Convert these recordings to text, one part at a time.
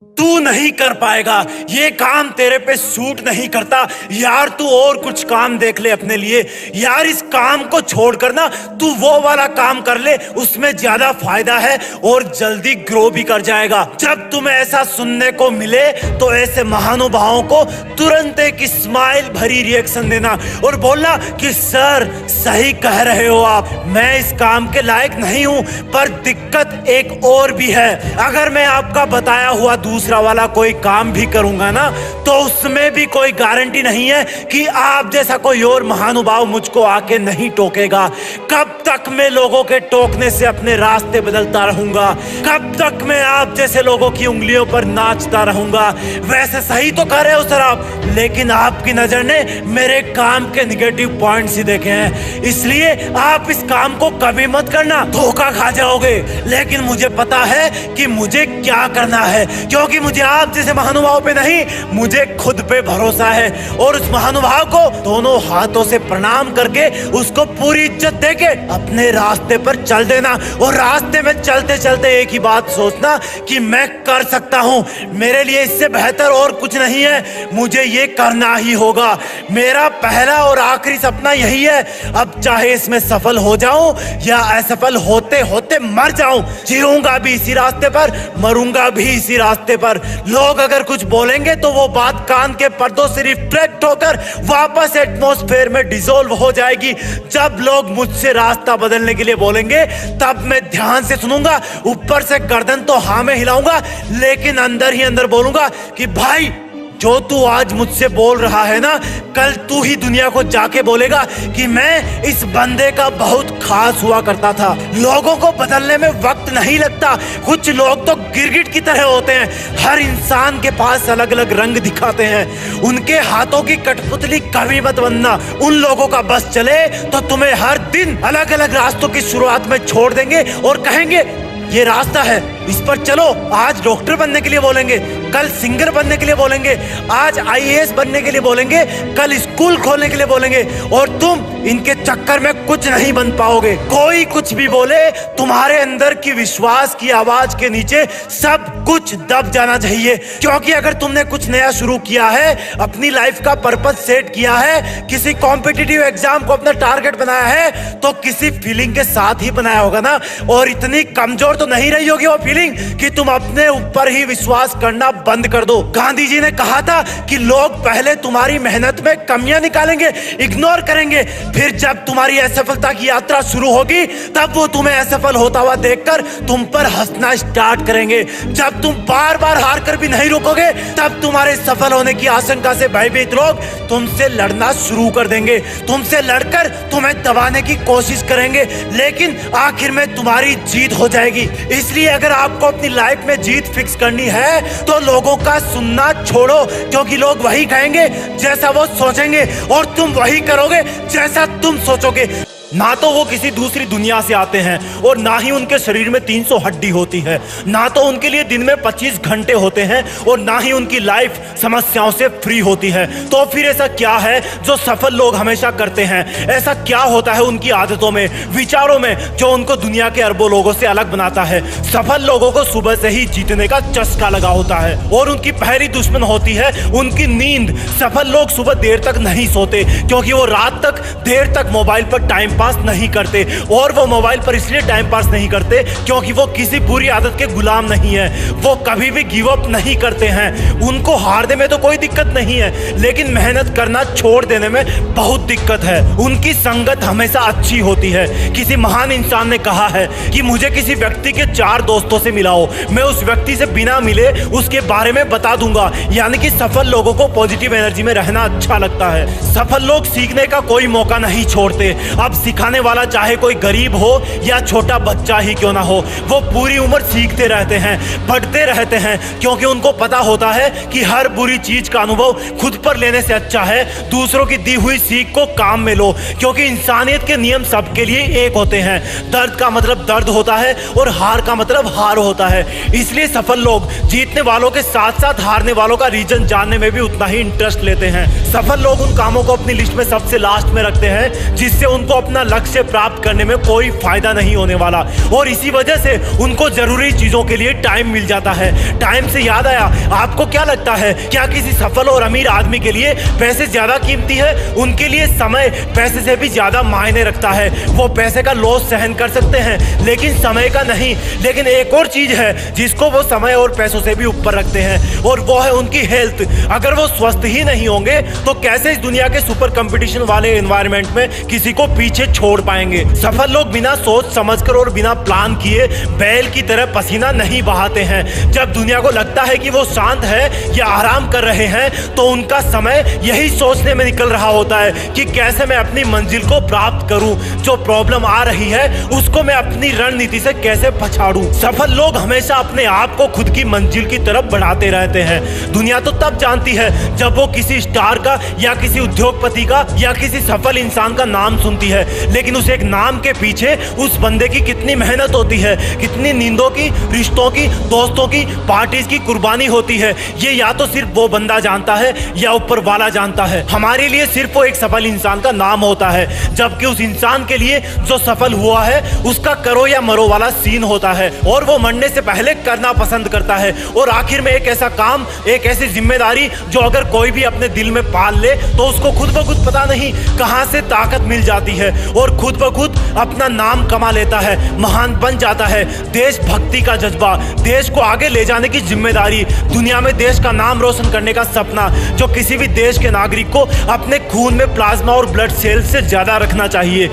तू नहीं कर पाएगा, ये काम तेरे पे सूट नहीं करता यार। तू और कुछ काम देख ले अपने लिए यार। इस काम को छोड़कर ना तू वो वाला काम कर ले, उसमें ज्यादा फायदा है और जल्दी ग्रो भी कर जाएगा। जब तुम्हें ऐसा सुनने को मिले तो ऐसे महानुभावों को तुरंत एक स्माइल भरी रिएक्शन देना और बोलना कि सर सही कह रहे हो आप, मैं इस काम के लायक नहीं हूं। पर दिक्कत एक और भी है, अगर मैं आपका बताया हुआ दूसरा वाला कोई काम भी करूंगा ना तो उसमें भी कोई गारंटी नहीं है कि आप जैसा कोई और महानुभाव मुझको आके नहीं टोकेगा। कब तक मैं लोगों के टोकने से अपने रास्ते बदलता रहूंगा? कब तक मैं आप जैसे लोगों की उंगलियों पर नाचता रहूंगा? वैसे सही तो कर रहे हो सर आप, लेकिन आपकी नजर ने मेरे काम के निगेटिव पॉइंट्स ही देखे हैं, इसलिए आप इस काम को कभी मत करना, धोखा खा जाओगे। लेकिन मुझे पता है कि मुझे क्या करना है, क्योंकि मुझे आप जैसे महानुभाव पे नहीं, मुझे खुद पे भरोसा है। और उस महानुभाव को दोनों हाथों से प्रणाम करके उसको पूरी इज्जत देके अपने रास्ते पर चल देना। और रास्ते में चलते चलते एक ही बात सोचना कि मैं कर सकता हूं, मेरे लिए इससे बेहतर और कुछ नहीं है, मुझे ये करना ही होगा। मेरा पहला और आखिरी सपना यही है। अब चाहे इसमें सफल हो जाऊं या असफल होते होते मर जाऊं, जीऊंगा भी इसी रास्ते पर, मरूंगा भी इसी रास्ते पर। लोग अगर कुछ बोलेंगे तो वो बात कान के पर्दों से रिफ्लेक्ट होकर वापस एटमॉस्फेयर में डिसॉल्व हो जाएगी। जब लोग मुझसे रास्ता बदलने के लिए बोलेंगे तब मैं ध्यान से सुनूंगा, ऊपर से गर्दन तो हाँ में हिलाऊंगा, लेकिन अंदर ही अंदर बोलूंगा कि भाई जो तू आज मुझसे बोल रहा है ना, कल तू ही दुनिया को जाके बोलेगा कि मैं इस बंदे का बहुत खास हुआ करता था। लोगों को बदलने में वक्त नहीं लगता। कुछ लोग तो गिरगिट की तरह होते हैं, हर इंसान के पास अलग अलग रंग दिखाते हैं। उनके हाथों की कठपुतली कभी मत बनना। उन लोगों का बस चले तो तुम्हें हर दिन अलग अलग रास्तों की शुरुआत में छोड़ देंगे और कहेंगे ये रास्ता है, इस पर चलो। आज डॉक्टर बनने के लिए बोलेंगे, कल सिंगर बनने के लिए बोलेंगे, आज आईएएस बनने के लिए बोलेंगे, कल स्कूल खोलने के लिए बोलेंगे, और तुम इनके चक्कर में कुछ नहीं बन पाओगे। कोई कुछ भी बोले, तुम्हारे अंदर की विश्वास की आवाज के नीचे सब कुछ दब जाना चाहिए। क्योंकि अगर तुमने कुछ नया शुरू किया है, अपनी लाइफ का पर्पस सेट किया है, किसी कॉम्पिटिटिव एग्जाम को अपना टारगेट बनाया है, तो किसी फीलिंग के साथ ही बनाया होगा ना। और इतनी कमजोर तो नहीं रही होगी वो फीलिंग कि तुम अपने ऊपर ही विश्वास करना बंद कर दो। गांधी जी ने कहा था कि लोग पहले तुम्हारी मेहनत में कमियां निकालेंगे, इग्नोर करेंगे, फिर जब तुम्हारी असफलता की यात्रा शुरू होगी तब वो तुम्हें असफल होता हुआ देखकर तुम पर हंसना स्टार्ट करेंगे। जब तुम बार बार हार कर भी नहीं रुकोगे तब तुम्हारे सफल होने की आशंका से भयभीत लोग तुमसे लड़ना शुरू कर देंगे, तुमसे लड़कर तुम्हें दबाने की कोशिश करेंगे, लेकिन आखिर में तुम्हारी जीत हो जाएगी। इसलिए अगर आपको अपनी लाइफ में जीत फिक्स करनी है तो लोगों का सुनना छोड़ो, क्योंकि लोग वही कहेंगे जैसा वो सोचेंगे और तुम वही करोगे जैसा तुम सोचोगे। ना तो वो किसी दूसरी दुनिया से आते हैं और ना ही उनके शरीर में 300 हड्डी होती है, ना तो उनके लिए दिन में 25 घंटे होते हैं और ना ही उनकी लाइफ समस्याओं से फ्री होती है। तो फिर ऐसा क्या है जो सफल लोग हमेशा करते हैं? ऐसा क्या होता है उनकी आदतों में, विचारों में, जो उनको दुनिया के अरबों लोगों से अलग बनाता है? सफल लोगों को सुबह से ही जीतने का चस्का लगा होता है और उनकी पहली दुश्मन होती है उनकी नींद। सफल लोग सुबह देर तक नहीं सोते क्योंकि वो रात तक देर तक मोबाइल पर टाइम पास नहीं करते, और वो मोबाइल पर इसलिए टाइम पास नहीं करते क्योंकि वो किसी बुरी आदत के गुलाम नहीं है। वो कभी भी गिव अप नहीं करते हैं। उनको हारने में तो कोई दिक्कत नहीं है, लेकिन मेहनत करना छोड़ देने में बहुत दिक्कत है। उनकी संगत हमेशा अच्छी होती है। किसी महान इंसान ने कहा है कि मुझे किसी व्यक्ति के 4 दोस्तों से मिलाओ, मैं उस व्यक्ति से बिना मिले उसके बारे में बता दूंगा। यानी कि सफल लोगों को पॉजिटिव एनर्जी में रहना अच्छा लगता है। सफल लोग सीखने का कोई मौका नहीं छोड़ते। अब सिखाने वाला चाहे कोई गरीब हो या छोटा बच्चा ही क्यों ना हो, वो पूरी उम्र सीखते रहते हैं, बढ़ते रहते हैं, क्योंकि उनको पता होता है कि हर बुरी चीज का अनुभव खुद पर लेने से अच्छा है दूसरों की दी हुई सीख को काम में लो। क्योंकि इंसानियत के नियम सबके लिए एक होते हैं। दर्द का मतलब दर्द होता है और हार का मतलब हार होता है। इसलिए सफल लोग जीतने वालों के साथ साथ हारने वालों का रीजन जानने में भी उतना ही इंटरेस्ट लेते हैं। सफल लोग उन कामों को अपनी लिस्ट में सबसे लास्ट में रखते हैं जिससे उनको अपना अपना लक्ष्य प्राप्त करने में कोई फायदा नहीं होने वाला। और इसी वजह से उनको जरूरी चीजों के लिए टाइम मिल जाता है। टाइम से याद आया, आपको क्या लगता है, क्या किसी सफल और अमीर आदमी के लिए पैसे ज्यादा कीमती है? उनके लिए समय पैसे से भी ज्यादा मायने रखता है। वो पैसे का लॉस सहन कर सकते हैं लेकिन समय का नहीं। लेकिन एक और चीज है जिसको वो समय और पैसों से भी ऊपर रखते हैं, और वो है उनकी हेल्थ। अगर वो स्वस्थ ही नहीं होंगे तो कैसे इस दुनिया के सुपर कंपटीशन वाले एनवायरनमेंट में किसी को पीछे छोड़ पाएंगे? सफल लोग बिना सोच समझकर और बिना प्लान किए बैल की तरह पसीना नहीं बहाते हैं। जब दुनिया को लगता है कि वो शांत है या आराम कर रहे हैं तो उनका समय यही सोचने में निकल रहा होता है कि कैसे मैं अपनी मंजिल को प्राप्त करूं। जो प्रॉब्लम आ रही है उसको मैं अपनी रणनीति से कैसे पछाड़ूं। सफल लोग हमेशा अपने आप को खुद की मंजिल की तरफ बढ़ाते रहते हैं। दुनिया तो तब जानती है जब वो किसी स्टार का या किसी उद्योगपति का या किसी सफल इंसान का नाम सुनती है, लेकिन उस एक नाम के पीछे उस बंदे की कितनी मेहनत होती है, कितनी नींदों की, रिश्तों की, दोस्तों की, पार्टीज की कुर्बानी होती है, ये या तो सिर्फ वो बंदा जानता है या ऊपर वाला जानता है। हमारे लिए सिर्फ वो एक सफल इंसान का नाम होता है, जबकि उस इंसान के लिए जो सफल हुआ है उसका करो या मरो वाला सीन होता है, और वो मरने से पहले करना पसंद करता है। और आखिर में एक ऐसा काम, एक ऐसी जिम्मेदारी जो अगर कोई भी अपने दिल में पाल ले तो उसको खुद ब खुद पता नहीं कहां से ताकत मिल जाती है और खुद ब खुद अपना नाम कमा लेता है, महान बन जाता है। देशभक्ति का जज्बा, देश को आगे ले जाने की जिम्मेदारी, दुनिया में देश का नाम रोशन करने का सपना, जो किसी भी देश के नागरिक को अपने खून में प्लाज्मा और ब्लड सेल्स से ज्यादा रखना चाहिए।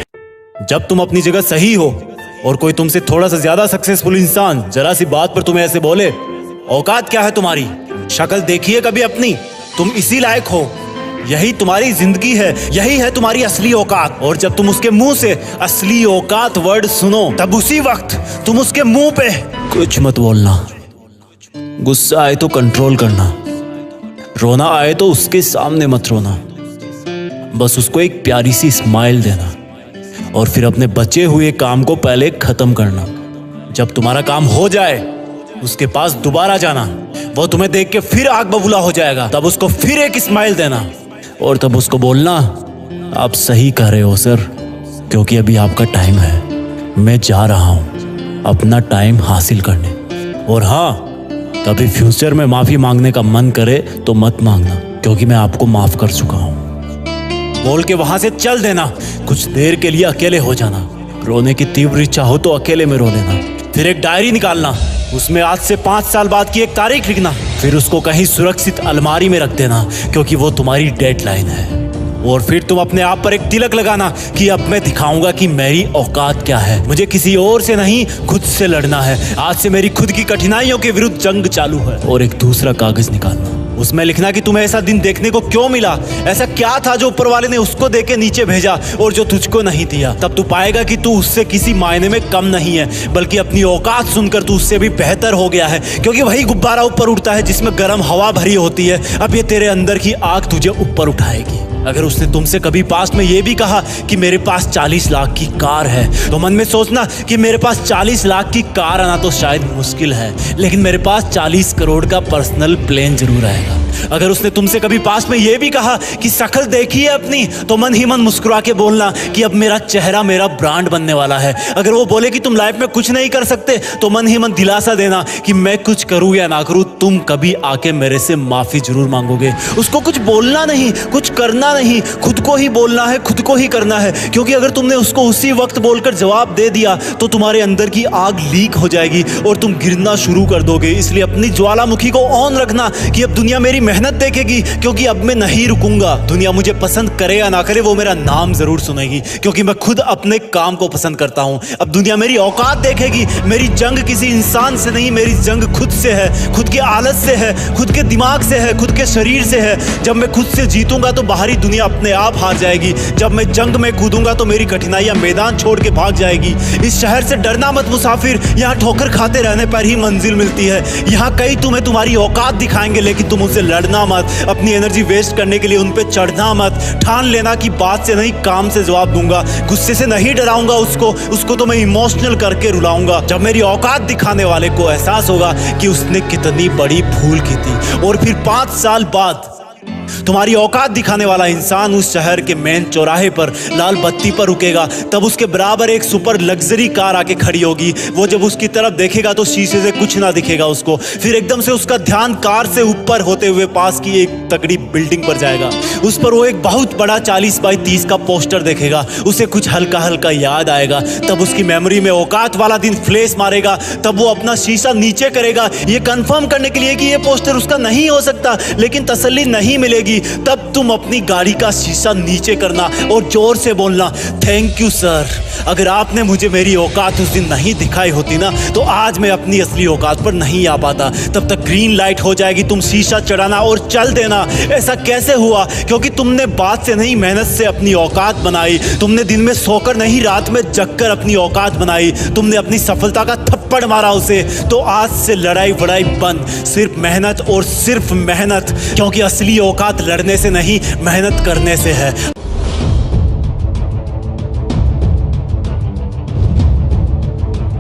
जब तुम अपनी जगह सही हो और कोई तुमसे थोड़ा सा ज्यादा सक्सेसफुल इंसान जरा सी बात पर तुम्हें ऐसे बोले, औकात क्या है तुम्हारी, शक्ल देखिए कभी अपनी, तुम इसी लायक हो, यही तुम्हारी जिंदगी है, यही है तुम्हारी असली औकात। और जब तुम उसके मुंह से असली औकात वर्ड सुनो तब उसी वक्त तुम उसके मुंह पे कुछ मत बोलना, गुस्सा आए तो कंट्रोल करना, रोना आए तो उसके सामने मत रोना, बस उसको एक प्यारी सी स्माइल देना और फिर अपने बचे हुए काम को पहले खत्म करना। जब तुम्हारा काम हो जाए उसके पास दोबारा जाना, वो तुम्हें देख के फिर आग बबूला हो जाएगा, तब उसको फिर एक स्माइल देना और तब उसको बोलना, आप सही कह रहे हो सर, क्योंकि अभी आपका टाइम है, मैं जा रहा हूं अपना टाइम हासिल करने। और हाँ, कभी फ्यूचर में माफी मांगने का मन करे तो मत मांगना, क्योंकि मैं आपको माफ कर चुका हूं। बोल के वहां से चल देना, कुछ देर के लिए अकेले हो जाना, रोने की तीव्र इच्छा हो तो अकेले में रो लेना, फिर एक डायरी निकालना, उसमें आज से 5 साल बाद की एक तारीख लिखना, फिर उसको कहीं सुरक्षित अलमारी में रख देना, क्योंकि वो तुम्हारी डेडलाइन है। और फिर तुम अपने आप पर एक तिलक लगाना कि अब मैं दिखाऊंगा कि मेरी औकात क्या है, मुझे किसी और से नहीं खुद से लड़ना है, आज से मेरी खुद की कठिनाइयों के विरुद्ध जंग चालू है। और एक दूसरा कागज निकालना, उसमें लिखना कि तुम्हें ऐसा दिन देखने को क्यों मिला, ऐसा क्या था जो ऊपर वाले ने उसको देके नीचे भेजा और जो तुझको नहीं दिया। तब तू पाएगा कि तू उससे किसी मायने में कम नहीं है, बल्कि अपनी औकात सुनकर तू उससे भी बेहतर हो गया है, क्योंकि वही गुब्बारा ऊपर उड़ता है जिसमें गर्म हवा भरी होती है। अब ये तेरे अंदर की आग तुझे ऊपर उठाएगी। अगर उसने तुमसे कभी पास्ट में ये भी कहा कि मेरे पास 40 लाख की कार है, तो मन में सोचना कि मेरे पास 40 लाख की कार आना तो शायद मुश्किल है, लेकिन मेरे पास 40 करोड़ का पर्सनल प्लेन जरूर आएगा। अगर उसने तुमसे कभी पास्ट में ये भी कहा कि शक्ल देखिए अपनी, तो मन ही मन मुस्कुरा के बोलना कि अब मेरा चेहरा मेरा ब्रांड बनने वाला है। अगर वो बोले कि तुम लाइफ में कुछ नहीं कर सकते, तो मन ही मन दिलासा देना कि मैं कुछ करूं या ना करूं, तुम कभी आके मेरे से माफी जरूर मांगोगे। उसको कुछ बोलना नहीं, कुछ करना नहीं, खुद को ही बोलना है, खुद को ही करना है, क्योंकि अगर तुमने उसको उसी वक्त बोलकर जवाब दे दिया तो तुम्हारे अंदर की आग लीक हो जाएगी और तुम गिरना शुरू कर दोगे। इसलिए अपनी ज्वालामुखी को ऑन रखना कि अब दुनिया मेरी मेहनत देखेगी, क्योंकि अब मैं नहीं रुकूंगा। दुनिया मुझे पसंद करे या ना करे, वो मेरा नाम जरूर सुनेगी, क्योंकि मैं खुद अपने काम को पसंद करता हूं। अब दुनिया मेरी औकात देखेगी। मेरी जंग किसी इंसान से नहीं, मेरी जंग खुद से है, खुद की आदत से है, खुद के दिमाग से है, खुद के शरीर से है। जब मैं खुद से जीतूंगा तो बाहरी दुनिया अपने आप हार जाएगी। जब मैं जंग में कूदूंगा तो मेरी कठिनाइयां मैदान छोड़ के भाग जाएगी। इस शहर से डरना मत मुसाफिर, यहाँ ठोकर खाते रहने पर ही मंजिल मिलती है। यहाँ कई तुम्हें तुम्हारी औकात दिखाएंगे, लेकिन तुम उनसे लड़ना मत, अपनी एनर्जी वेस्ट करने के लिए उन पे चढ़ना मत। ठान लेना कि बात से नहीं काम से जवाब दूंगा, गुस्से से नहीं डराऊंगा उसको तो मैं इमोशनल करके रुलाऊंगा। जब मेरी औकात दिखाने वाले को एहसास होगा कि उसने कितनी बड़ी भूल की थी, और फिर 5 साल बाद तुम्हारी औकात दिखाने वाला इंसान उस शहर के मेन चौराहे पर लाल बत्ती पर रुकेगा, तब उसके बराबर एक सुपर लग्जरी कार आके खड़ी होगी। वो जब उसकी तरफ देखेगा तो शीशे से कुछ ना दिखेगा उसको। फिर एकदम से उसका ध्यान कार से ऊपर होते हुए पास की एक तगड़ी बिल्डिंग पर जाएगा। उस पर वो एक बहुत बड़ा 40 बाई 30 का पोस्टर देखेगा। उसे कुछ हल्का हल्का याद आएगा। तब उसकी मेमोरी में औकात वाला दिन फ्लैश मारेगा। तब वो अपना शीशा नीचे करेगा, ये कंफर्म करने के लिए कि ये पोस्टर उसका नहीं हो सकता, लेकिन तसल्ली नहीं मिलेगी। तब तुम अपनी गाड़ी का शीशा नीचे करना और जोर से बोलना, थैंक यू सर। अगर आपने मुझे मेरी औकात उस दिन नहीं दिखाई होती ना, तो आज मैं अपनी असली औकात पर नहीं आ पाता। तब तक ग्रीन लाइट हो जाएगी, तुम शीशा चढ़ाना और चल देना। ऐसा कैसे हुआ? क्योंकि तुमने बात से नहीं, मेहनत से अपनी औकात बनाई। तुमने दिन में सोकर नहीं, रात में जगकर अपनी औकात बनाई। तुमने अपनी सफलता का थप्पड़ मारा उसे। तो आज से लड़ाई वड़ाई बंद, सिर्फ मेहनत और सिर्फ मेहनत। क्योंकि असली औकात लड़ने से नहीं, मेहनत करने से है।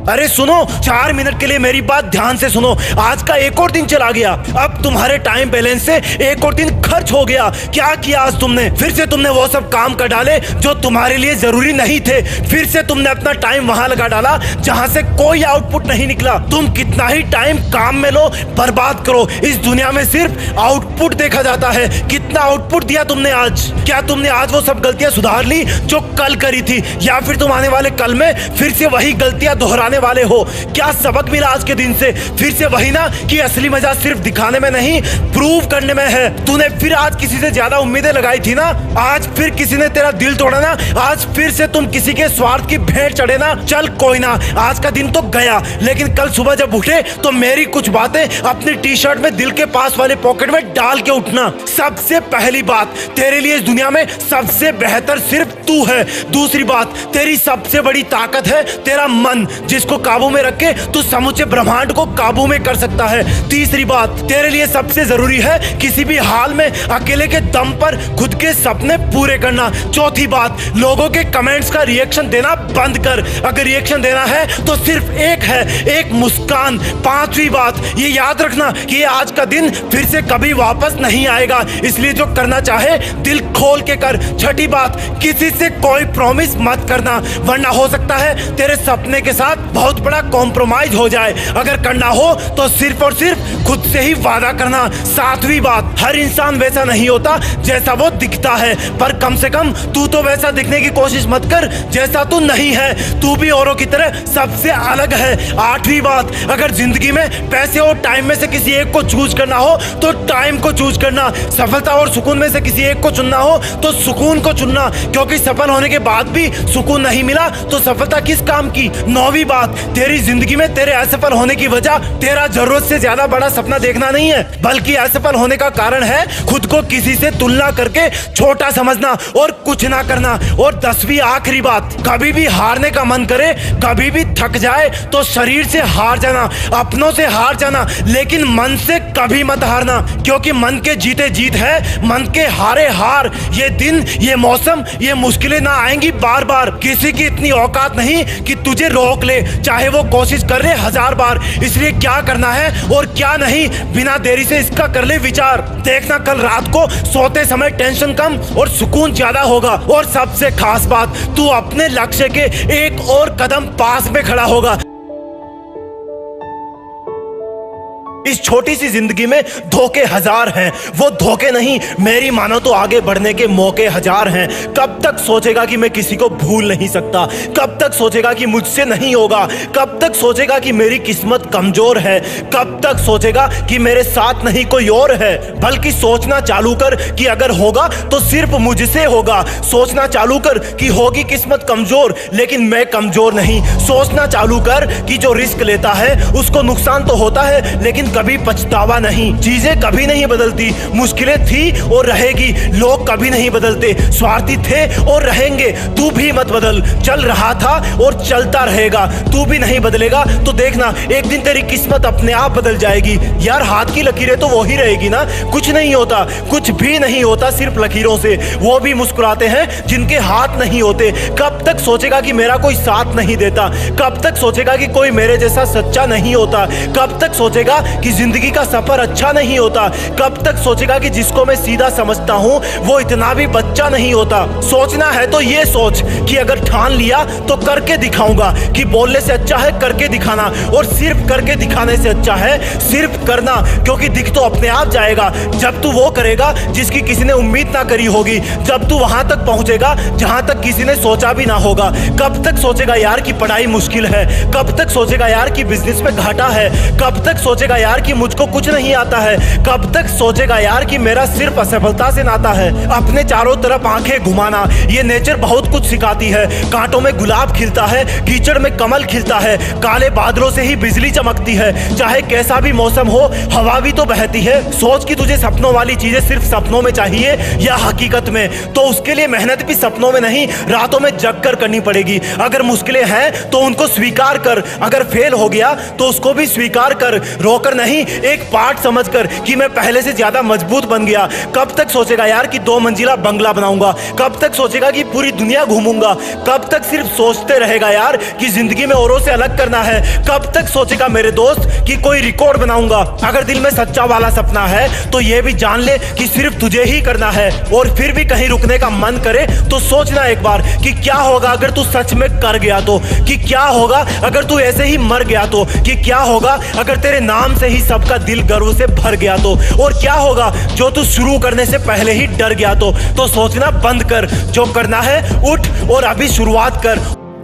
अरे सुनो, 4 मिनट के लिए मेरी बात ध्यान से सुनो। आज का एक और दिन चला गया। अब तुम्हारे टाइम बैलेंस से एक और दिन खर्च हो गया। क्या किया आज तुमने? फिर से तुमने वो सब काम कर डाले जो तुम्हारे लिए जरूरी नहीं थे। फिर से तुमने अपना टाइम वहां लगा डाला जहां से कोई आउटपुट नहीं निकला। तुम कितना ही टाइम काम में लो, बर्बाद करो, इस दुनिया में सिर्फ आउटपुट देखा जाता है। कितना आउटपुट दिया तुमने आज? क्या तुमने आज वो सब गलतियां सुधार ली जो कल करी थी, या फिर तुम आने वाले कल में फिर से वही गलतियां दोहराने वाले हो? क्या सबक मिला आज के दिन से? फिर से वही ना कि असली मजा सिर्फ दिखाने में नहीं, प्रूव करने में है। तूने फिर आज किसी से ज्यादा उम्मीदें लगाई थी ना, आज फिर किसी ने तेरा दिल तोड़ा ना, आज फिर से तुम किसी के स्वार्थ की भेंट चढ़े ना। चल कोई ना, आज का दिन तो गया, लेकिन कल सुबह जब उठे तो मेरी कुछ बातें अपनी टी शर्ट में दिल के पास वाले पॉकेट में डाल के उठना। सबसे पहली बात, तेरे लिए इस दुनिया में सबसे बेहतर सिर्फ तू है। दूसरी बात, तेरी सबसे बड़ी ताकत है तेरा मन, जिसको काबू में रख के तू समूचे ब्रह्मांड को काबू में कर सकता है। तीसरी बात, तेरे लिए सबसे जरूरी है किसी भी हाल में अकेले के दम पर खुद के सपने पूरे करना। चौथी बात, लोगों के कमेंट्स का रिएक्शन देना बंद कर। अगर रिएक्शन देना है तो सिर्फ एक है, एक मुस्कान। पांचवी बात, ये याद रखना कि आज का दिन फिर से कभी वापस नहीं आएगा, इसलिए जो करना चाहे दिल खोल के कर। छठी बात, किसी से कोई प्रॉमिस मत करना, वरना हो सकता है तेरे सपने के साथ बहुत बड़ा कॉम्प्रोमाइज हो जाए। अगर करना हो तो सिर्फ और सिर्फ खुद से ही वादा करना। सातवीं बात, हर इंसान वैसा नहीं होता जैसा वो दिखता है, पर कम से कम तू तो वैसा दिखने की कोशिश मत कर जैसा तू नहीं है। तू भी औरों की तरह सबसे अलग है। आठवीं बात, अगर जिंदगी में पैसे और टाइम में से किसी एक को चूज करना हो तो टाइम को चूज करना। सफलता और सुकून में से किसी एक को चुनना हो तो सुकून को चुनना, क्योंकि सफल होने के बाद भी सुकून नहीं मिला तो सफलता किस काम की। नौवीं बात, तेरी जिंदगी में तेरे असफल होने की वजह तेरा जरूरत से ज्यादा बड़ा सपना देखना नहीं है, बल्कि असफल होने का कारण है खुद को किसी से तुलना करके छोटा समझना और कुछ ना करना। और 10वीं आखिरी बात, कभी भी हारने का मन करे, कभी भी थक जाए तो शरीर से हार जाना, अपनों से हार जाना, लेकिन मन से कभी मत हारना, क्योंकि मन के जीते जीत है, मन के हारे हार। ये दिन, ये मौसम, ये मुश्किलें ना आएंगी बार बार। किसी की इतनी औकात नहीं कि तुझे रोक ले, चाहे वो कोशिश कर ले 1000 बार। इसलिए क्या करना है और क्या नहीं, बिना देरी से इसका कर ले विचार। देखना कल रात को सोते समय टेंशन कम और सुकून ज्यादा होगा। और सबसे खास बात, तू अपने लक्ष्य के एक और कदम पास में खड़ा होगा। इस छोटी सी जिंदगी में धोखे 1000 हैं, वो धोखे नहीं, मेरी मानो तो आगे बढ़ने के मौके 1000 हैं। कब तक सोचेगा कि मैं किसी को भूल नहीं सकता? कब तक सोचेगा कि मुझसे नहीं होगा? कब तक सोचेगा कि मेरी किस्मत कमजोर है? कब तक सोचेगा कि मेरे साथ नहीं कोई और है? बल्कि सोचना चालू कर कि अगर होगा तो सिर्फ मुझसे होगा। सोचना चालू कर कि होगी किस्मत कमजोर, लेकिन मैं कमजोर नहीं। सोचना चालू कर कि जो रिस्क लेता है उसको नुकसान तो होता है, लेकिन कभी पछतावा नहीं। चीजें कभी नहीं बदलती, मुश्किलें थी और रहेगी, लोग कभी नहीं बदलते, स्वार्थी थे और रहेंगे। तू भी मत बदल, चल रहा था और चलता रहेगा। तू भी नहीं बदलेगा तो देखना एक दिन तेरी किस्मत अपने आप बदल जाएगी। यार हाथ की लकीरें तो वो ही रहेगी ना, कुछ नहीं होता, कुछ भी नहीं होता सिर्फ लकीरों से। वो भी मुस्कुराते हैं जिनके हाथ नहीं होते। कब तक सोचेगा कि मेरा कोई साथ नहीं देता? कब तक सोचेगा कि कोई मेरे जैसा सच्चा नहीं होता? कब तक सोचेगा कि जिंदगी का सफर अच्छा नहीं होता? कब तक सोचेगा कि जिसको मैं सीधा समझता हूँ वो इतना भी बच्चा नहीं होता? सोचना है तो ये सोच कि अगर ठान लिया तो करके दिखाऊंगा, कि बोलने से अच्छा है करके दिखाना, और सिर्फ करके दिखाने से अच्छा है सिर्फ करना, क्योंकि दिख तो अपने आप जाएगा जब तू वो करेगा जिसकी किसी ने उम्मीद ना करी होगी, जब तू वहां तक पहुंचेगा जहां तक किसी ने सोचा भी ना होगा। कब तक सोचेगा यार कि पढ़ाई मुश्किल है? कब तक सोचेगा यार कि बिजनेस में घाटा है? कब तक सोचेगा यार कि मुझको कुछ नहीं आता है? कब तक सोचेगा यार कि मेरा सिर्फ असफलता से नाता है? अपने चारों तरफ आंखें घुमाना, ये नेचर बहुत कुछ सिखाती है। कांटों में गुलाब खिलता है, कीचड़ में कमल खिलता है, काले बादलों से ही बिजली चमकती है। चाहे कैसा भी मौसम हो हवा भी तो बहती है। सोच कि तुझे सपनों वाली चीजें सिर्फ सपनों में चाहिए या हकीकत में, तो उसके लिए मेहनत भी सपनों में नहीं रातों में जग कर करनी पड़ेगी। अगर मुश्किलें हैं तो उनको स्वीकार कर, अगर फेल हो गया तो उसको भी स्वीकार कर, रोकर नहीं एक पार्ट समझकर कि मैं पहले से ज्यादा मजबूत बन गया। कब तक सोचेगा यार कि 2 मंजिला बंगला बनाऊंगा? कब तक सोचेगा कि पूरी दुनिया घूमूंगा? कब तक सिर्फ सोचते रहेगा यार कि जिंदगी में औरों से अलग करना है? कब तक सोचेगा मेरे दोस्त कि कोई रिकॉर्ड बनाऊंगा? अगर दिल में सच्चा वाला सपना है तो ये भी जान ले कि सिर्फ तुझे ही करना है। और फिर भी कहीं रुकने का मन करे तो सोचना एक बार कि क्या होगा अगर तू सच में कर गया तो, कि क्या होगा अगर तू ऐसे ही मर गया तो, कि क्या होगा अगर तेरे नाम से ही सबका दिल गर्व से भर गया तो, और क्या होगा जो तू शुरू करने से पहले ही डर गया तो सोचना बंद कर, जो करना है उठ और अभी शुरुआत कर।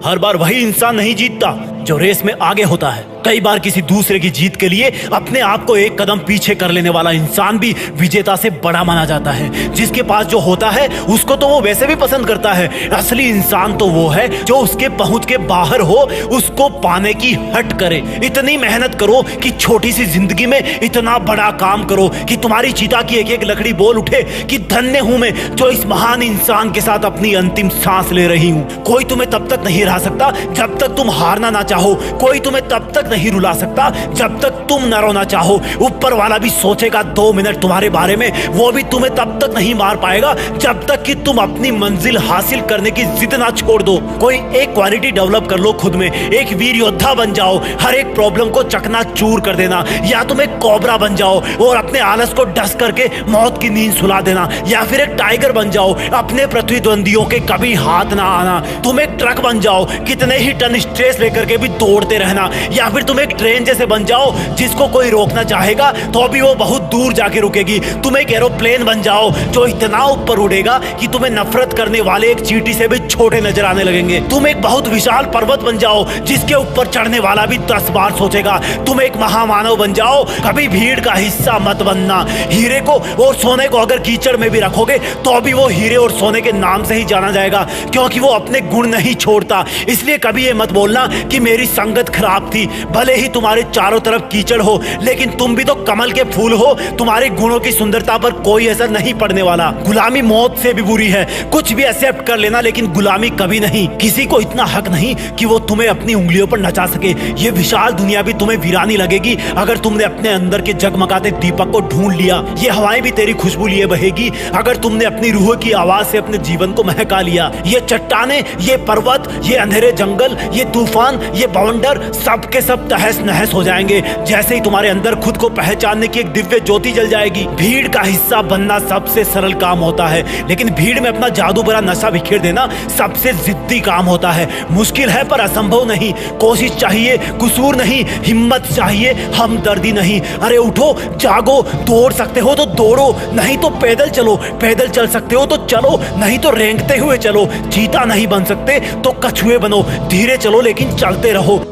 हर बार वही इंसान नहीं जीतता जो रेस में आगे होता है। कई बार किसी दूसरे की जीत के लिए अपने आप को एक कदम पीछे कर लेने वाला इंसान भी विजेता से बड़ा माना जाता है। जिसके पास जो होता है उसको तो वो वैसे भी पसंद करता है। असली इंसान तो वो है जो उसके पहुंच के बाहर हो, उसको पाने की हट करे। इतनी मेहनत करो कि छोटी सी जिंदगी में इतना बड़ा काम करो कि तुम्हारी चिता की एक एक लकड़ी बोल उठे कि धन्य हूं मैं जो इस महान इंसान के साथ अपनी अंतिम सांस ले रही हूं। कोई तुम्हें तब तक नहीं हरा सकता जब तक तुम हारना ना चाहो। कोई तुम्हें तब तक नहीं रुला सकता जब तक तुम न रोना चाहो। ऊपर वाला भी सोचेगा 2 मिनट तुम्हारे बारे में, वो भी तुम्हें तब तक नहीं मार पाएगा जब तक कि तुम अपनी मंजिल हासिल करने की जिद ना छोड़ दो। कोई एक क्वालिटी डेवलप कर लो खुद में, एक वीर योद्धा बन जाओ, हर एक प्रॉब्लम को चकना चूर कर देना, या तुम एक कोबरा बन जाओ और अपने आलस को डस करके मौत की नींद सुला देना, या फिर एक टाइगर बन जाओ, अपने प्रतिद्वंदियों के कभी हाथ ना आना। तुम एक ट्रक बन जाओ, कितने ही टन स्ट्रेस लेकर के भी दौड़ते रहना, या फिर तुम एक ट्रेन जैसे बन जाओ जिसको कोई रोकना चाहेगा तो भी वो बहुत दूर जाके रुकेगी। तुम एक एरोप्लेन बन जाओ जो इतना ऊपर उड़ेगा कि तुम्हें नफरत करने वाले एक चींटी से भी छोटे नजर आने लगेंगे। तुम एक बहुत विशाल पर्वत बन जाओ जिसके ऊपर चढ़ने वाला भी 10 बार सोचेगा। तुम एक महामानव बन जाओ, कभी भीड़ का हिस्सा मत बनना। हीरे को और सोने को अगर कीचड़ में भी रखोगे तो भी वो हीरे और सोने के नाम से ही जाना जाएगा, क्योंकि वो अपने गुण नहीं छोड़ता। इसलिए कभी ये मत बोलना कि मेरी संगत खराब थी। भले ही तुम्हारे चारों तरफ कीचड़ हो, लेकिन तुम भी तो कमल के फूल हो। तुम्हारे गुणों की सुंदरता पर कोई असर नहीं पड़ने वाला। गुलामी मौत से भी बुरी है। कुछ भी एक्सेप्ट कर लेना, लेकिन गुलामी कभी नहीं। किसी को इतना हक नहीं कि वो तुम्हें अपनी उंगलियों पर नचा सके। ये विशाल दुनिया भी तुम्हें वीरानी लगेगी अगर तुमने अपने अंदर के जगमगाते दीपक को ढूंढ लिया। ये हवाएं भी तेरी खुशबू लिए बहेगी अगर तुमने अपनी रूह की आवाज से अपने जीवन को महका लिया। ये चट्टाने, ये पर्वत, ये अंधेरे जंगल, ये तूफान, ये बवंडर सब के सब तहस नहस हो जाएंगे जैसे ही तुम्हारे अंदर खुद को पहचानने की एक दिव्य ज्योति जल जाएगी। भीड़ का हिस्सा बनना सबसे सरल काम होता है, लेकिन भीड़ में अपना जादू भरा नशा बिखेर देना सबसे जिद्दी काम होता है। मुश्किल है पर असंभव नहीं। कोशिश चाहिए, कसूर नहीं। हिम्मत चाहिए, हमदर्दी नहीं। अरे उठो, जागो। दौड़ सकते हो तो दौड़ो, नहीं तो पैदल चलो। पैदल चल सकते हो तो चलो, नहीं तो रेंगते हुए चलो। चीता नहीं बन सकते तो कछुए बनो। धीरे चलो लेकिन चलते रहो।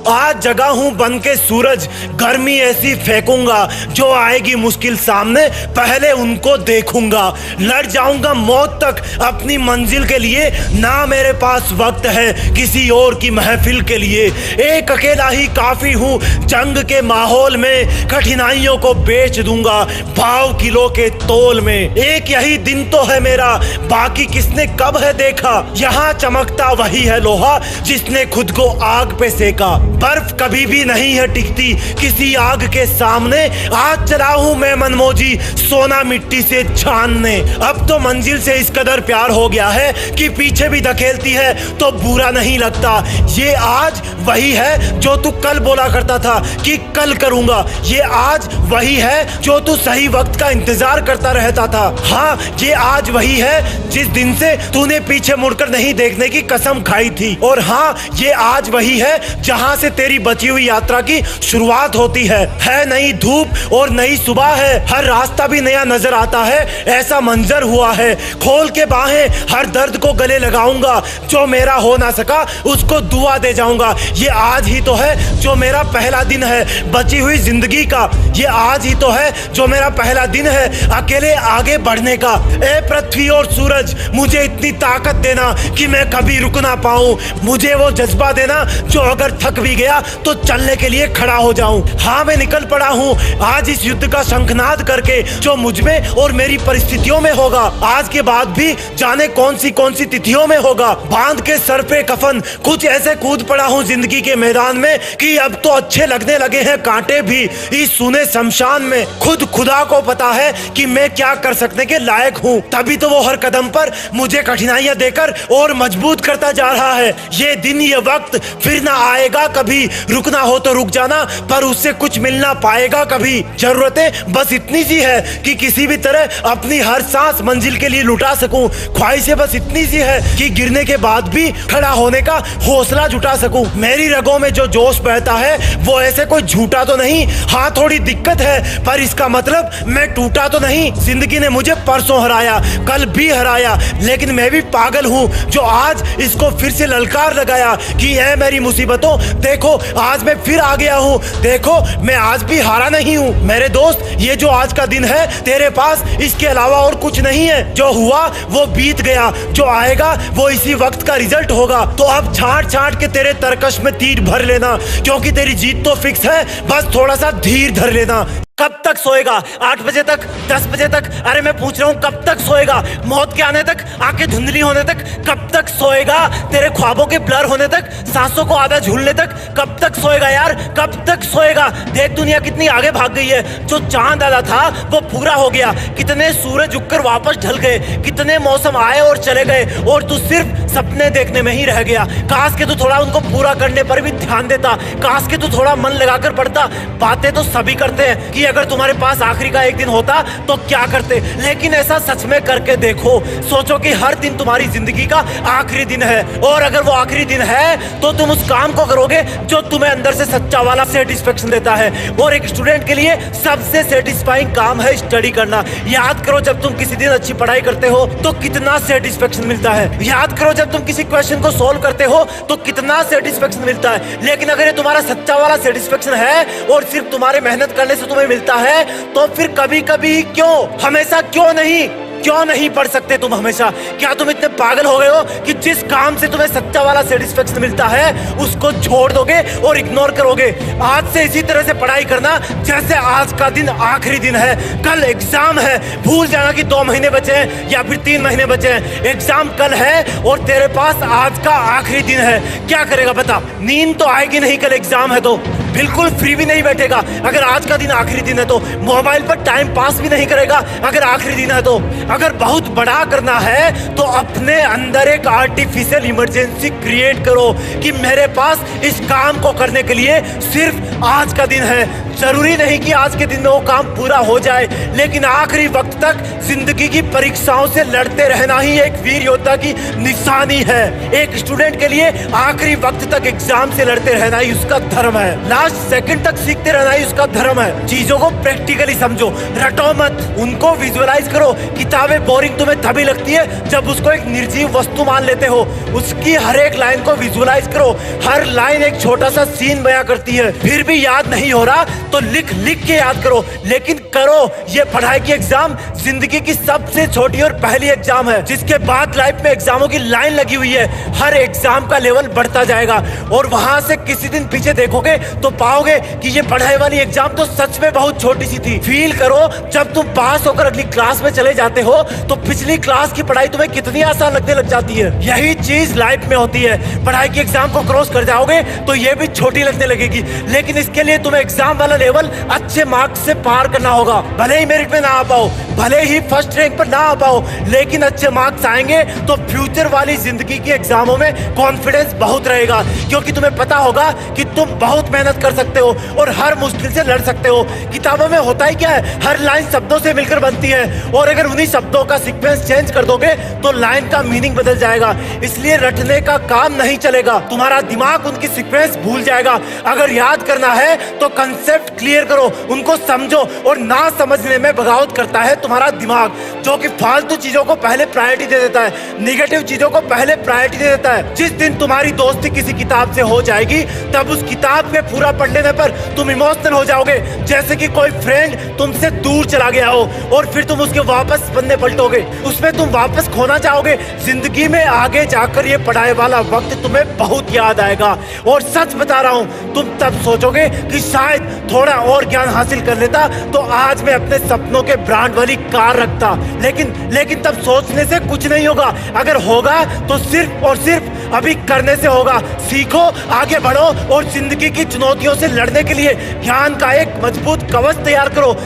आज जगा हूं बन के सूरज, गर्मी ऐसी फेंकूंगा जो आएगी मुश्किल सामने पहले उनको देखूंगा। लड़ जाऊंगा मौत तक अपनी मंजिल के लिए, ना मेरे पास वक्त है किसी और की महफिल के लिए। एक अकेला ही काफी हूं जंग के माहौल में, कठिनाइयों को बेच दूंगा भाव किलो के तोल में। एक यही दिन तो है मेरा, बाकी किसने कब है देखा। यहाँ चमकता वही है लोहा जिसने खुद को आग पे सेका। बर्फ कभी भी नहीं है टिकती किसी आग के सामने। आज चला हूं मैं मनमोजी सोना मिट्टी से छानने। अब तो मंजिल से इस कदर प्यार हो गया है कि पीछे भी धकेलती है तो बुरा नहीं लगता। ये आज वही है जो तू कल बोला करता था कि कल करूंगा। ये आज वही है जो तू सही वक्त का इंतजार करता रहता था। हाँ, ये आज वही है जिस दिन से तूने पीछे मुड़कर नहीं देखने की कसम खाई थी। और हाँ, ये आज वही है जहां से तेरी बची हुई यात्रा की शुरुआत होती है नई धूप और नई सुबह है। हर रास्ता भी नया नजर आता है, ऐसा मंजर हुआ है। खोल के बाहें, हर दर्द को गले लगाऊंगा। जो मेरा हो ना सका उसको दुआ दे जाऊंगा। ये आज ही तो है जो मेरा पहला दिन है बची हुई जिंदगी का। ये आज ही तो है जो मेरा पहला दिन है अकेले आगे बढ़ने का। ए पृथ्वी और सूरज, मुझे इतनी ताकत देना कि मैं कभी रुक ना पाऊं। मुझे वो जज्बा देना जो अगर थक भी गया तो चलने के लिए खड़ा हो जाऊं। हाँ, मैं निकल पड़ा हूँ आज इस युद्ध का शंखनाद करके जो मुझ में और मेरी परिस्थितियों में होगा। आज के बाद भी जाने कौन सी तिथियों में होगा। बांध के सर पे कफन कुछ ऐसे कूद पड़ा हूँ जिंदगी के मैदान में कि अब तो अच्छे लगने लगे हैं कांटे भी इस सुने शमशान में। खुद खुदा को पता है कि मैं क्या कर सकने के लायक हूँ। तभी तो वो हर कदम पर मुझे कठिनाइयां देकर और मजबूत करता जा रहा है। ये दिन ये वक्त फिर ना आएगा कभी। रुकना हो तो रुक जाना, पर उससे कुछ मिल ना पाएगा कभी। जरूरतें बस इतनी सी है कि किसी भी तरह अपनी हर सांस मंजिल के लिए लुटा सकूं। ख्वाहिशें बस इतनी सी है कि गिरने के बाद भी खड़ा होने का हौसला जुटा सकूं। मेरी रगों में जो जोश बहता है वो ऐसे कोई झूठा तो नहीं। हाँ, थोड़ी दिक्कत है, पर इसका मतलब मैं टूटा तो नहीं। जिंदगी ने मुझे परसों हराया, कल भी हराया, लेकिन मैं भी पागल हूँ जो आज इसको फिर से ललकार लगाया कि है मेरी मुसीबतों, देखो आज मैं फिर आ गया हूँ। देखो, मैं आज भी हारा नहीं हूँ। मेरे दोस्त, ये जो आज का दिन है तेरे पास इसके अलावा और कुछ नहीं है। जो हुआ वो बीत गया, जो आएगा वो इसी वक्त का रिजल्ट होगा। तो अब छांट छांट के तेरे तरकश में तीर भर लेना, क्योंकि तेरी जीत तो फिक्स है। बस थोड़ा सा धीर धर लेना। कब तक सोएगा? 8 बजे तक, 10 बजे तक? अरे मैं पूछ रहा हूँ कब तक सोएगा? मौत के आने तक, आंखें धुंधली होने तक कब तक सोएगा? तेरे ख्वाबों के ब्लर होने तक, सांसों को आधा झूलने तक कब तक सोएगा यार? कब तक सोएगा? देख दुनिया कितनी आगे भाग गई है। जो चांद आधा था वो पूरा हो गया। कितने सूरज उगकर वापस ढल गए, कितने मौसम आए और चले गए, और तू सिर्फ सपने देखने में ही रह गया। काश के तू थोड़ा उनको पूरा करने पर भी ध्यान देता। काश के तू थोड़ा मन लगाकर पढ़ता। बातें तो सभी करते हैं कि अगर तुम्हारे पास आखिरी का एक दिन होता तो क्या करते, लेकिन ऐसा सच में करके देखो। सोचो कि हर दिन तुम्हारी जिंदगी का आखिरी दिन है, और अगर वो आखिरी दिन है तो तुम उस काम को करोगे जो तुम्हें अंदर से सच्चा वाला सेटिस्फेक्शन देता है। और एक स्टूडेंट के लिए सबसे सेटिस्फाइंग काम है स्टडी करना। याद करो, जब तुम किसी दिन अच्छी पढ़ाई करते हो तो कितना सेटिस्फेक्शन मिलता है। याद करो, जब तुम किसी क्वेश्चन को सोल्व करते हो तो कितना सेटिस्फेक्शन मिलता है। लेकिन अगर ये तुम्हारा सच्चा वाला सेटिस्फेक्शन है और सिर्फ तुम्हारे मेहनत करने से तुम्हें मिलता है, तो फिर कभी कभी क्यों, हमेशा क्यों नहीं पढ़ सकते तुम हमेशा? क्या तुम इतने पागल हो गए हो कि जिस काम से तुम्हें सच्चा वाला सेटिस्फेक्शन मिलता है उसको छोड़ दोगे और इग्नोर करोगे? आज से इसी तरह से पढ़ाई करना जैसे आज का दिन आखिरी दिन है। कल एग्जाम है, भूल जाना कि 2 महीने बचे हैं या फिर 3 महीने बचे हैं। एग्जाम कल है और तेरे पास आज का आखिरी दिन है। क्या करेगा बता? नींद तो आएगी नहीं, कल एग्जाम है तो बिल्कुल फ्री भी नहीं बैठेगा। अगर आज का दिन आखिरी दिन है तो मोबाइल पर टाइम पास भी नहीं करेगा। अगर आखिरी दिन है तो अगर बहुत बड़ा करना है तो अपने अंदर एक आर्टिफिशियल इमरजेंसी क्रिएट करो कि मेरे पास इस काम को करने के लिए सिर्फ आज का दिन है। जरूरी नहीं कि आज के दिन में वो काम पूरा हो जाए, लेकिन आखिरी वक्त तक जिंदगी की परीक्षाओं से लड़ते रहना ही एक वीर योद्धा की निशानी है। एक स्टूडेंट के लिए आखिरी वक्त तक एग्जाम से लड़ते रहना ही उसका धर्म है। लास्ट सेकंड तक सीखते रहना ही उसका धर्म है। चीजों को प्रैक्टिकली समझो, रटो मत, उनको विजुअलाइज करो। किताबें बोरिंग तुम्हें तभी लगती है जब उसको एक निर्जीव वस्तु मान लेते हो। उसकी हर एक लाइन को विजुअलाइज करो। हर लाइन एक छोटा सा सीन बयां करती है। फिर भी याद नहीं हो रहा तो लिख के याद करो, लेकिन करो। ये पढ़ाई की एग्जाम जिंदगी की सबसे छोटी और पहली एग्जाम है, जिसके बाद लाइफ में एग्जामों की लाइन लगी हुई है। हर एग्जाम का लेवल बढ़ता जाएगा और वहां से किसी दिन पीछे देखोगे तो पाओगे कि ये पढ़ाई वाली एग्जाम तो सच में बहुत छोटी सी थी। फील करो जब तुम पास होकर अगली क्लास में चले जाते हो तो पिछली क्लास की पढ़ाई तुम्हें कितनी आसान लगने लग जाती है। यही चीज लाइफ में होती है। पढ़ाई की एग्जाम को क्रॉस कर जाओगे तो ये भी छोटी लगने लगेगी, लेकिन इसके लिए तुम्हें एग्जाम वाला लेवल अच्छे मार्क्स से पार करना होगा। भले ही मेरिट में ना आ पाओ, भले ही फर्स्ट रैंक पर ना आ पाओ, लेकिन अच्छे मार्क्स आएंगे तो फ्यूचर वाली जिंदगी की एग्जामों में कॉन्फिडेंस बहुत रहेगा, क्योंकि तुम्हें पता होगा कि तुम बहुत मेहनत कर सकते हो और हर मुश्किल से लड़ सकते हो। किताबों में होता ही क्या है, हर लाइन शब्दों से मिलकर बनती है, और अगर उन्हीं शब्दों का सीक्वेंस चेंज कर दोगे तो लाइन का मीनिंग बदल जाएगा। इसलिए रटने का काम नहीं चलेगा, तुम्हारा दिमाग उनकी सीक्वेंस भूल जाएगा। अगर याद करना है तो कंसेप्ट क्लियर करो, उनको समझो, और ना समझने में बगावत करता है तुम्हारा दिमाग, जो कि फालतू चीजों को पहले प्रायोरिटी दे देता है, निगेटिव चीजों को पहले प्रायोरिटी दे देता है। जिस दिन तुम्हारी दोस्ती किसी किताब से हो जाएगी तब उस किताब में पूरा पढ़ लेने पर तुम इमोशनल हो जाओगे, जैसे कि कोई फ्रेंड तुमसे दूर चला गया हो और फिर तुम उसके वापस पन्ने पलटोगे, उसमें तुम वापस खोना चाहोगे। जिंदगी में आगे जाकर ये पढ़ाई वाला वक्त तुम्हें बहुत याद आएगा, और सच बता रहा हूँ तुम तब सोचोगे कि शायद थोड़ा और ज्ञान हासिल कर लेता तो आज मैं अपने सपनों के ब्रांड वाली कार रखता। लेकिन तब सोचने से कुछ नहीं होगा, अगर होगा तो सिर्फ और सिर्फ अभी करने से होगा। सीखो, आगे बढ़ो और जिंदगी की चुनौतियों से लड़ने के लिए ज्ञान का एक मजबूत कवच तैयार करो।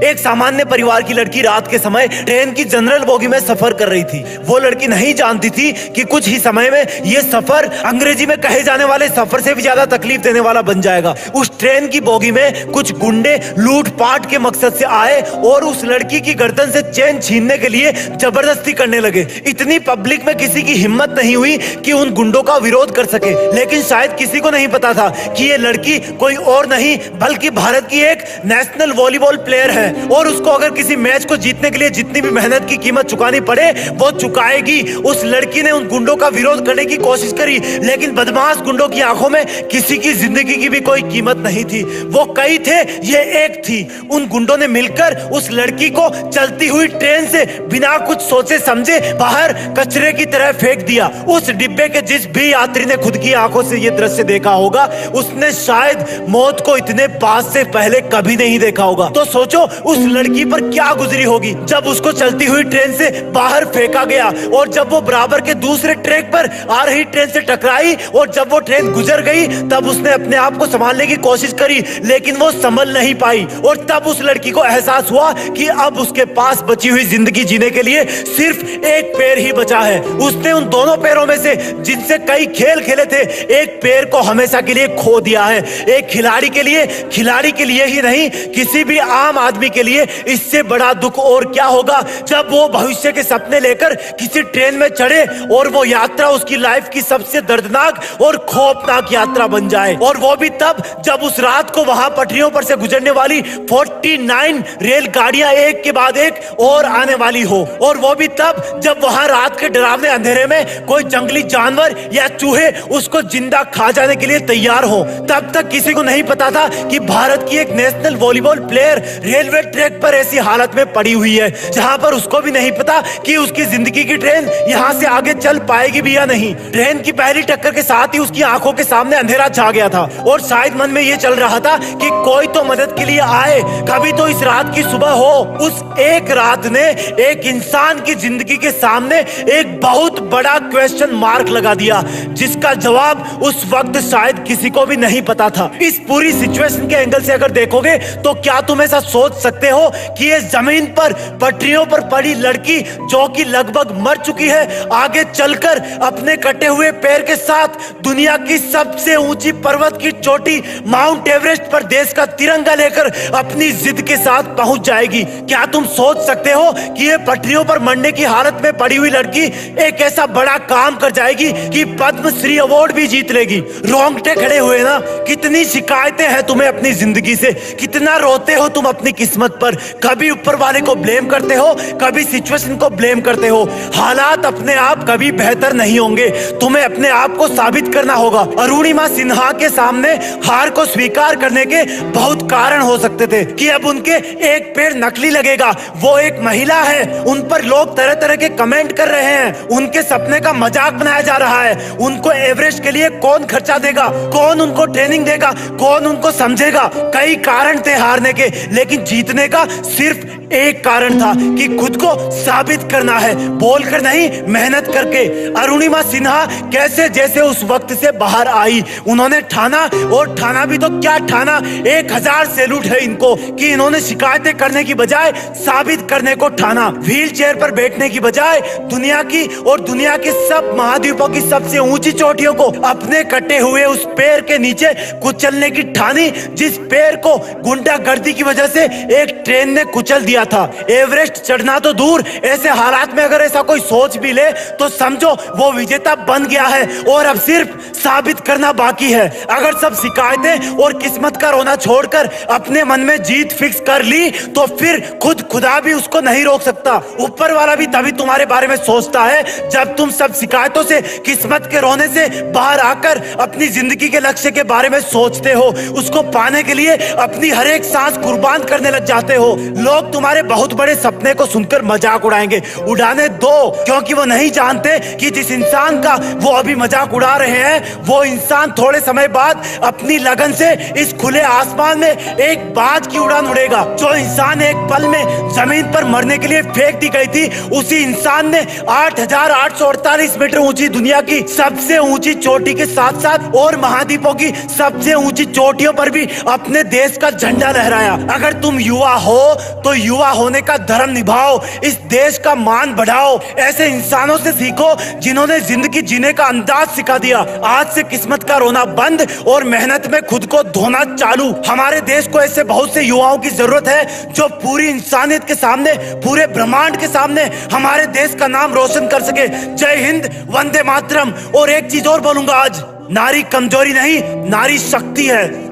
एक सामान्य परिवार की लड़की रात के समय ट्रेन की जनरल बोगी में सफर कर रही थी। वो लड़की नहीं जानती थी कि कुछ ही समय में ये सफर अंग्रेजी में कहे जाने वाले सफर से भी ज्यादा तकलीफ देने वाला बन जाएगा। उस ट्रेन की बोगी में कुछ गुंडे लूटपाट के मकसद से आए और उस लड़की की गर्दन से चेन छीनने के लिए जबरदस्ती करने लगे। इतनी पब्लिक में किसी की हिम्मत नहीं हुई कि उन गुंडों का विरोध कर सके, लेकिन शायद किसी को नहीं पता था कि ये लड़की कोई और नहीं बल्कि भारत की एक नेशनल वॉलीबॉल प्लेयर है, और उसको अगर किसी मैच को जीतने के लिए जितनी भी मेहनत की कीमत चुकानी पड़े वो चुकाएगी। उस लड़की ने उन गुंडों का विरोध करने की कोशिश करी, लेकिन बदमाश गुंडों की आंखों में किसी की जिंदगी की भी कोई कीमत नहीं थी। वो कई थे, ये एक थी। उन गुंडों ने मिलकर उस लड़की को चलती हुई ट्रेन से बिना कुछ सोचे समझे बाहर कचरे की तरह फेंक दिया। उस डिब्बे के जिस भी यात्री ने खुद की आंखों से ये दृश्य देखा होगा उसने शायद मौत को इतने पास से पहले कभी नहीं देखा होगा। तो सोचो उस लड़की पर क्या गुजरी होगी जब उसको चलती हुई ट्रेन से बाहर फेंका गया, और जब वो बराबर के दूसरे ट्रैक पर आ रही ट्रेन से टकराई और जब वो ट्रेन गुजर गई तब उसने अपने आप को संभालने की कोशिश करी, लेकिन वो संभल नहीं पाई। और तब उस लड़की को एहसास हुआ कि अब उसके पास बची हुई जिंदगी जीने के लिए सिर्फ एक पैर ही बचा है। उसने उन दोनों पैरों में से जिनसे कई खेल खेले थे एक पैर को हमेशा के लिए खो दिया है। एक खिलाड़ी के लिए ही नहीं, किसी भी आम आदमी के लिए इससे बड़ा दुख और क्या होगा जब वो भविष्य के सपने लेकर किसी ट्रेन में चढ़े और वो यात्रा उसकी लाइफ की सबसे दर्दनाक और खौफनाक यात्रा बन जाए, और वो भी तब जब उस रात को वहां पटरियों पर से गुजरने वाली 49 रेलगाड़ियां एक के बाद एक और आने वाली हो, और वो भी तब जब वहां रात के डरावने अंधेरे में कोई जंगली जानवर या चूहे उसको जिंदा खा जाने के लिए तैयार हो। तब तक किसी को नहीं पता था कि भारत की एक national volleyball player railway track पर ऐसी हालत में पड़ी हुई है जहां पर उसको भी नहीं पता कि उसकी जिंदगी की ट्रेन यहां से आगे चल पाएगी भी या नहीं। ट्रेन की पहली टक्कर के साथ ही उसकी आंखों के सामने अंधेरा छा गया था, और शायद मन में ये चल रहा था कि कोई तो मदद के लिए आए, कभी तो इस रात की सुबह हो। उस एक रात ने एक इंसान की जिंदगी के सामने एक बहुत बड़ा क्वेश्चन मार्क लगा दिया, जिसका जवाब उस वक्त शायद किसी को भी नहीं पता था। इस पूरी सिचुएशन के एंगल से अगर देखोगे तो क्या तुम ऐसा सोच सकते हो कि ये जमीन पर पटरियों पर पड़ी लड़की जो कि लगभग मर चुकी है आगे चलकर अपने कटे हुए पैर के साथ दुनिया की सबसे ऊंची पर्वत की चोटी माउंट एवरेस्ट पर देश का तिरंगा लेकर अपनी जिद के साथ पहुंच जाएगी? क्या तुम सोच सकते हो कि ये पटरियों पर मरने की हालत में पड़ी हुई लड़की एक ऐसा बड़ा काम कर जाएगी कि पद्मश्री अवार्ड भी जीत लेगी? रोंगटे खड़े हुए ना? कितनी शिकायतें हैं तुम्हें अपनी जिंदगी से, कितना रोते हो तुम अपनी किस्मत पर। कभी ऊपर वाले को ब्लेम करते हो, कभी सिचुएशन को ब्लेम करते हो। हालात अपने आप कभी बेहतर नहीं होंगे, तुम्हें अपने आप को साबित करना होगा। अरुणिमा सिन्हा के सामने हार को स्वीकार करने के बहुत कारण हो सकते थे कि अब उनके एक पैर नकली लगेगा, वो एक महिला है, उन पर लोग तरह तरह के कमेंट कर रहे हैं, उनके सपने का मजाक बनाया जा रहा रहा है। उनको एवरेस्ट के लिए कौन खर्चा देगा, कौन उनको ट्रेनिंग देगा, कौन उनको समझेगा। कई कारण थे हारने के, लेकिन जीतने का सिर्फ एक कारण था कि खुद को साबित करना है, बोलकर नहीं मेहनत करके। अरुणिमा सिन्हा कैसे जैसे उस वक्त से बाहर आई, उन्होंने ठाना, और ठाना भी तो क्या ठाना, 1000 सैल्यूट है इनको कि इन्होंने शिकायतें करने की बजाय साबित करने को ठाना। व्हील चेयर पर बैठने की बजाय दुनिया की और दुनिया के सब महाद्वीपों की सबसे ऊंची चोटियों को अपने कटे हुए उस पैर के नीचे कुचलने की ठानी, जिस पैर को गुंडागर्दी की वजह से एक ट्रेन ने कुचल दिया था। एवरेस्ट चढ़ना तो दूर, ऐसे हालात में अगर ऐसा कोई सोच भी ले तो समझो वो विजेता बन गया है और अब सिर्फ साबित करना बाकी है। अगर सब शिकायतें और किस्मत का रोना छोड़कर अपने मन में जीत फिक्स कर ली तो फिर खुदा भी उसको नहीं रोक सकता। ऊपर वाला भी तभी तुम्हारे बारे में सोचता है जब तुम सब शिकायतों से, किस्मत के रोने से बाहर आकर अपनी जिंदगी के लक्ष्य के बारे में सोचते हो। उसको पाने के लिए अपनी हर एक सांस कुर्बान करने लग जाते हो। लोग तुम्हारे बहुत बड़े सपने को सुनकर मजाक उड़ाएंगे, उड़ाने दो, क्योंकि वो नहीं जानते कि जिस इंसान का वो अभी मजाक उड़ा रहे हैं वो इंसान थोड़े समय बाद अपनी लगन से इस खुले आसमान में एक बाज की उड़ान उड़ेगा। जो इंसान एक पल में जमीन पर मरने के लिए फेंक दी गई थी, उसी इंसान ने 8848 मीटर ऊंची दुनिया की सबसे ऊंची चोटी के साथ साथ और महाद्वीपों की सबसे ऊंची चोटियों पर भी अपने देश का झंडा लहराया। अगर तुम युवा हो तो युवा होने का धर्म निभाओ, इस देश का मान बढ़ाओ। ऐसे इंसानों से सीखो जिन्होंने जिंदगी जीने का अंदाज सिखा दिया। आज से किस्मत का रोना बंद और मेहनत में खुद को धोना चालू। हमारे देश को ऐसे बहुत से युवाओं की जरूरत है जो पूरी इंसानियत के सामने, पूरे ब्रह्मांड के सामने हमारे देश का नाम रोशन कर सके। जय हिंद, वंदे मातरम। और एक चीज और बोलूंगा, आज नारी कमजोरी नहीं, नारी शक्ति है।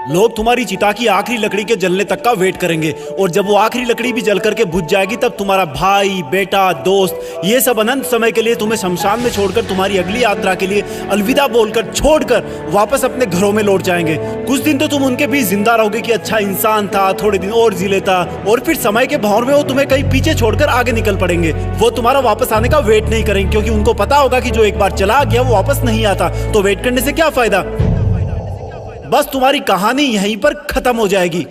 लोग तुम्हारी चिता की आखिरी लकड़ी के जलने तक का वेट करेंगे, और जब वो आखिरी लकड़ी भी जल करके बुझ जाएगी तब तुम्हारा भाई, बेटा, दोस्त, ये सब अनंत समय के लिए तुम्हें शमशान में छोड़कर तुम्हारी अगली यात्रा के लिए अलविदा बोलकर छोड़कर वापस अपने घरों में लौट जाएंगे। कुछ दिन तो तुम उनके बीच जिंदा रहोगे कि अच्छा इंसान था, थोड़े दिन और जी लेता, और फिर समय के भंवर में वो तुम्हें कहीं पीछे छोड़कर आगे निकल पड़ेंगे। वो तुम्हारा वापस आने का वेट नहीं करेंगे, क्योंकि उनको पता होगा कि जो एक बार चला गया वो वापस नहीं आता, तो वेट करने से क्या फायदा। बस तुम्हारी कहानी यहीं पर खत्म हो जाएगी।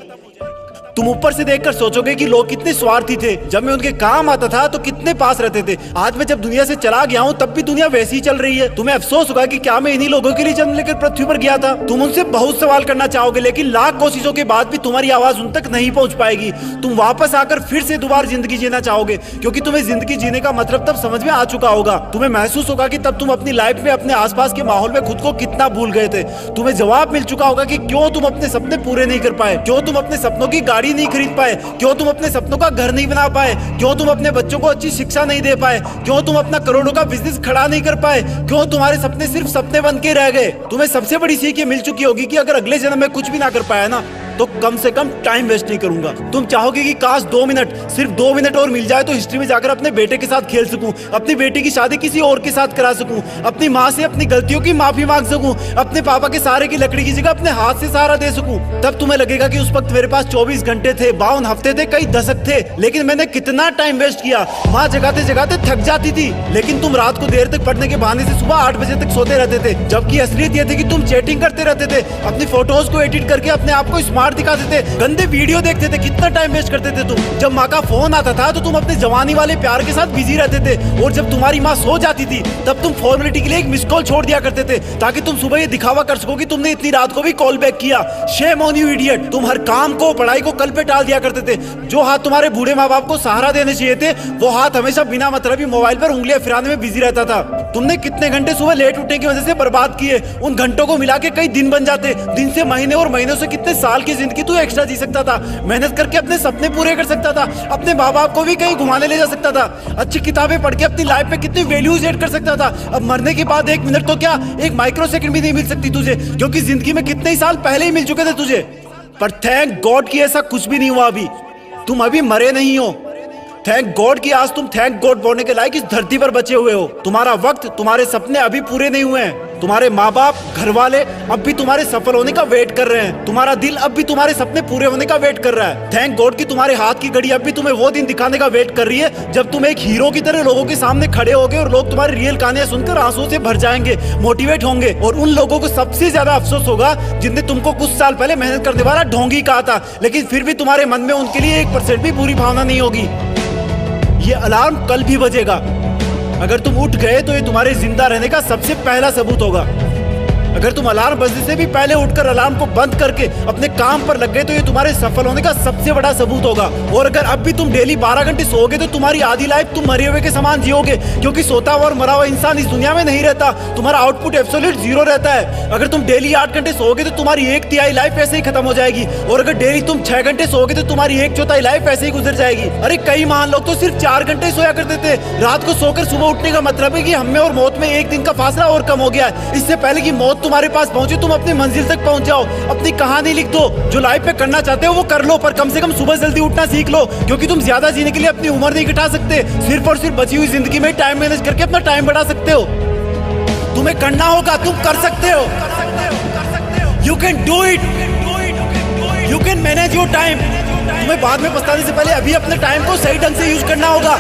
तुम ऊपर से देखकर सोचोगे कि लोग कितने स्वार्थी थे, जब मैं उनके काम आता था तो कितने पास रहते थे। आज मैं जब दुनिया से चला गया हूँ तब भी दुनिया वैसी ही चल रही है। तुम्हें अफसोस होगा कि क्या मैं इन्हीं लोगों के लिए जन्म लेकर पृथ्वी पर गया था। तुम उनसे बहुत सवाल करना चाहोगे, लेकिन लाख कोशिशों के बाद भी तुम्हारी आवाज उन तक नहीं पहुंच पाएगी। तुम वापस आकर फिर से दोबारा जिंदगी जीना चाहोगे, क्योंकि तुम्हें जिंदगी जीने का मतलब तब समझ में आ चुका होगा। तुम्हें महसूस होगा कि तब तुम अपनी लाइफ में अपने आसपास के माहौल में खुद को कितना भूल गए थे। तुम्हें जवाब मिल चुका होगा कि क्यों तुम अपने सपने पूरे नहीं कर पाए, क्यों तुम अपने सपनों की गाड़ी नहीं खरीद पाए, क्यों तुम अपने सपनों का घर नहीं बना पाए, क्यों तुम अपने बच्चों को अच्छी शिक्षा नहीं दे पाए, क्यों तुम अपना करोड़ों का बिजनेस खड़ा नहीं कर पाए, क्यों तुम्हारे सपने सिर्फ सपने बन के रह गए। तुम्हें सबसे बड़ी सीख ये मिल चुकी होगी कि अगर अगले जन्म में कुछ भी ना कर पाया ना, तो कम से कम टाइम वेस्ट नहीं करूंगा। तुम चाहोगे कि काश 2 मिनट, सिर्फ 2 मिनट और मिल जाए तो हिस्ट्री में जाकर अपने बेटे के साथ खेल सकूं, अपनी बेटी की शादी किसी और के साथ करा सकूं, अपनी माँ से अपनी गलतियों की माफी मांग सकूं, अपने पापा के सहारे की लकड़ी की जगह अपने हाथ से सहारा दे सकूं। तब तुम्हें लगेगा कि उस वक्त मेरे पास 24 घंटे थे, 52 हफ्ते थे, कई दशक थे, लेकिन मैंने कितना टाइम वेस्ट किया। माँ जगाते जगाते थक जाती थी, लेकिन तुम रात को देर तक पढ़ने के बहाने से सुबह 8 बजे तक सोते रहते थे, जबकि असलियत यह थी कि तुम चैटिंग करते रहते थे, अपनी फोटोज को एडिट करके अपने आप को स्मार्ट दिखाते थे, गंदे वीडियो देखते थे। कितना टाइम वेस्ट करते थे तुम। जब माँ का फोन आता था तो तुम अपने जवानी वाले प्यार के साथ बिजी रहते थे, और जब तुम्हारी माँ सो जाती थी तब तुम फॉर्मेलिटी के लिए एक मिस कॉल छोड़ दिया करते थे, ताकि तुम सुबह ये दिखावा कर सको कि तुमने इतनी रात को भी कॉल बैक किया। Shame on you idiot. तुम हर काम को, पढ़ाई को कल पे टाल दिया करते थे। जो हाथ तुम्हारे बूढ़े माँ बाप को सहारा देने चाहिए थे, वो हाथ हमेशा बिना मतलब मोबाइल पर उंगलियां फिराने में बिजी रहता था। तुमने कितने घंटे सुबह लेट उठने की वजह से बर्बाद किए। उन घंटों को मिला के कई दिन बन जाते। दिन से महीने और महीनों से कितने साल की जिंदगी तू एक्स्ट्रा जी सकता था, मेहनत करके अपने सपने पूरे कर सकता था, अपने माँ बाप को भी कहीं घुमाने ले जा सकता था, अच्छी किताबें पढ़ के अपनी लाइफ में कितनी वैल्यूज ऐड कर सकता था। अब मरने के बाद 1 मिनट तो क्या, 1 माइक्रो सेकंड भी नहीं मिल सकती तुझे, क्योंकि जिंदगी में कितने ही साल पहले ही मिल चुके थे तुझे। पर थैंक गॉड कि ऐसा कुछ भी नहीं हुआ। अभी तुम अभी मरे नहीं हो। थैंक गॉड कि आज तुम थैंक गॉड बोलने के लायक इस धरती पर बचे हुए हो। तुम्हारा वक्त, तुम्हारे सपने अभी पूरे नहीं हुए हैं। तुम्हारे माँ बाप, घर वाले अब भी तुम्हारे सफल होने का वेट कर रहे हैं। तुम्हारा दिल अब भी तुम्हारे सपने पूरे होने का वेट कर रहा है। थैंक गॉड कि तुम्हारे हाथ की घड़ी अब भी तुम्हें वो दिन दिखाने का वेट कर रही है जब तुम एक हीरो की तरह लोगों के सामने खड़े होगे और लोग तुम्हारी रियल कहानियां सुनकर आंसुओं से भर जाएंगे, मोटिवेट होंगे। और उन लोगों को सबसे ज्यादा अफसोस होगा जिनने तुमको कुछ साल पहले मेहनत करने वाला ढोंगी कहा था, लेकिन फिर भी तुम्हारे मन में उनके लिए 1% भी बुरी भावना नहीं होगी। ये अलार्म कल भी बजेगा। अगर तुम उठ गए तो ये तुम्हारे जिंदा रहने का सबसे पहला सबूत होगा। अगर तुम अलार्म बजने से भी पहले उठकर अलार्म को बंद करके अपने काम पर लग गए तो ये तुम्हारे सफल होने का सबसे बड़ा सबूत होगा। और अगर अब भी तुम डेली 12 घंटे सोओगे तो तुम्हारी आधी लाइफ तुम मरे हुए के समान जियोगे, क्योंकि सोता हुआ और मरा हुआ इंसान इस दुनिया में नहीं रहता। तुम्हारा आउटपुट एब्सोल्यूट 0 रहता है। अगर तुम डेली 8 घंटे सोओगे तो तुम्हारी 1/3 लाइफ ऐसे ही खत्म हो जाएगी। और अगर डेली तुम 6 घंटे सोओगे तो तुम्हारी 1/4 लाइफ ऐसे ही गुजर जाएगी। अरे कई महान लोग तो सिर्फ 4 घंटे सोया करते थे। रात को सोकर सुबह उठने का मतलब है कि हमें और मौत में 1 दिन का फासला और कम हो गया है। इससे पहले कि मौत तुम्हारे पास पहुंचे तुम अपनी मंजिल तक पहुंच जाओ। अपनी कहानी लिख दो, जो लाइफ पे करना चाहते हो वो कर लो, पर कम से कम सुबह जल्दी उठना सीख लो, क्योंकि तुम ज्यादा जीने के लिए अपनी उम्र नहीं घटा सकते। सिर्फ और सिर्फ बची हुई जिंदगी में टाइम मैनेज करके अपना टाइम बढ़ा सकते हो। तुम्हें करना होगा, तुम कर सकते हो। You can do it, you can manage your time. तुम्हें बाद में पछताने से पहले अभी अपने टाइम को सही ढंग से यूज करना होगा।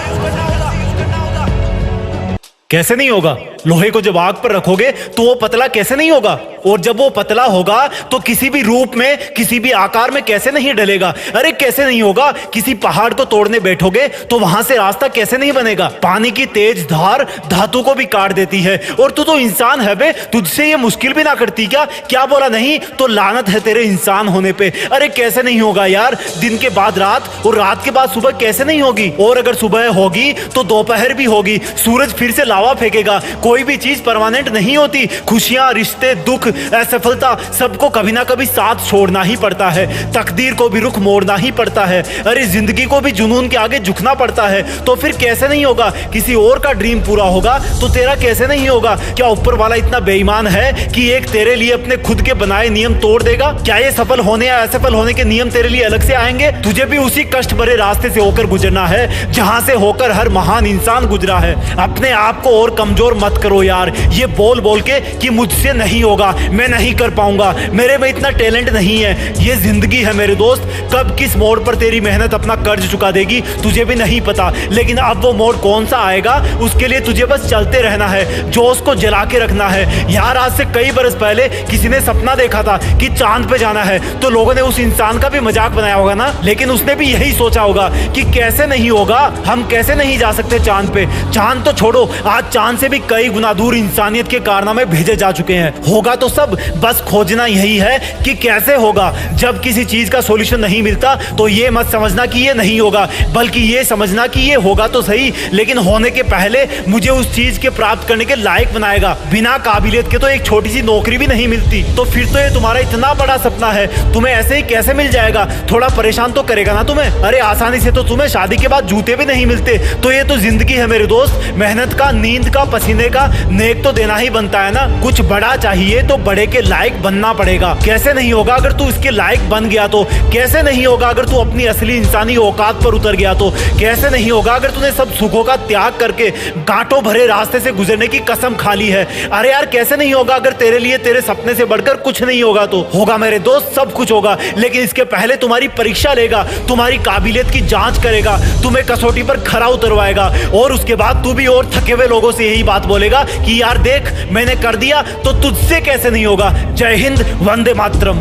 कैसे नहीं होगा? लोहे को जब आग पर रखोगे तो वो पतला कैसे नहीं होगा? और जब वो पतला होगा तो किसी भी रूप में, किसी भी आकार में कैसे नहीं डलेगा? अरे कैसे नहीं होगा? किसी पहाड़ को तोड़ने बैठोगे तो वहां से रास्ता कैसे नहीं बनेगा? पानी की तेज धार धातु को भी काट देती है। और तू तो इंसान है बे, तुझसे ये मुश्किल भी ना करती क्या? क्या बोला नहीं तो लानत है तेरे इंसान होने पे। अरे कैसे नहीं होगा यार? दिन के बाद रात और रात के बाद सुबह कैसे नहीं होगी? और अगर सुबह होगी तो दोपहर भी होगी। सूरज फिर से लावा फेंकेगा। कोई भी चीज परमानेंट नहीं होती। खुशियां, रिश्ते, दुख, असफलता, सबको कभी ना कभी साथ छोड़ना ही पड़ता है। तकदीर को भी रुख मोड़ना ही पड़ता है। अरे जिंदगी को भी जुनून के आगे झुकना पड़ता है। तो फिर कैसे नहीं होगा? किसी और का ड्रीम पूरा होगा तो तेरा कैसे नहीं होगा? क्या ऊपर वाला इतना बेईमान है कि एक तेरे लिए अपने खुद के बनाए नियम तोड़ देगा? क्या ये सफल होने या असफल होने के नियम तेरे लिए अलग से आएंगे? तुझे भी उसी कष्ट भरे रास्ते से होकर गुजरना है जहां से होकर हर महान इंसान गुजरा है। अपने आप को और कमजोर मत करो यार, ये बोल बोल के कि मुझसे नहीं होगा, मैं नहीं कर पाऊंगा, मेरे में इतना टैलेंट नहीं है। ये जिंदगी है मेरे दोस्त, कब किस मोड़ पर तेरी मेहनत अपना कर्ज चुका देगी तुझे भी नहीं पता। लेकिन अब वो मोड़ कौन सा आएगा उसके लिए तुझे बस चलते रहना है, जोश को जला के रखना है। यार आज से कई बरस पहले किसी ने सपना देखा था कि चांद पे जाना है, तो लोगों ने उस इंसान का भी मजाक बनाया होगा ना। लेकिन उसने भी यही सोचा होगा कि कैसे नहीं होगा, हम कैसे नहीं जा सकते चांद पे। चांद तो छोड़ो, आज चांद से भी कई गुना दूर इंसानियत के कारनामे भेजे जा चुके हैं। होगा तो सब, बस खोजना यही है कि कैसे होगा। जब किसी चीज का सॉल्यूशन नहीं मिलता तो ये मत समझना कि ये नहीं होगा, बल्कि ये समझना कि ये होगा तो सही, लेकिन होने के पहले मुझे उस चीज के प्राप्त करने के लायक बनाएगा। बिना काबिलियत के तो एक छोटी सी नौकरी भी नहीं मिलती। तो फिर तो ये तुम्हारा इतना बड़ा सपना है, तुम्हें ऐसे ही कैसे मिल जाएगा? थोड़ा परेशान तो करेगा ना तुम्हें। अरे आसानी से तो तुम्हें शादी के बाद जूते भी नहीं मिलते। तो ये तो जिंदगी है मेरे दोस्त, मेहनत का, नींद का, पसीने का नेक तो देना ही बनता है ना। कुछ बड़ा चाहिए तो बड़े के लायक बनना पड़ेगा। कैसे नहीं होगा अगर तू इसके लायक बन गया तो? कैसे नहीं होगा अगर तू अपनी असली इंसानी औकात पर उतर गया तो? कैसे नहीं होगा अगर तूने सब सुखों का त्याग करके कांटों भरे रास्ते से गुजरने की कसम खा ली है? अरे यार कैसे नहीं होगा अगर तेरे लिए तेरे सपने से बढ़कर कुछ नहीं होगा तो? होगा मेरे दोस्त, सब कुछ होगा, लेकिन इसके पहले तुम्हारी परीक्षा लेगा, तुम्हारी काबिलियत की जांच करेगा, तुम्हें कसौटी पर खरा उतरवाएगा। और उसके बाद तू भी और थके हुए लोगों से यही बात बोलेगा कि यार देख मैंने कर दिया तो तुझसे कैसे नहीं होगा। जय हिंद, वंदे मातरम।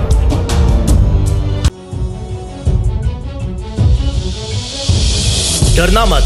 डरना मत,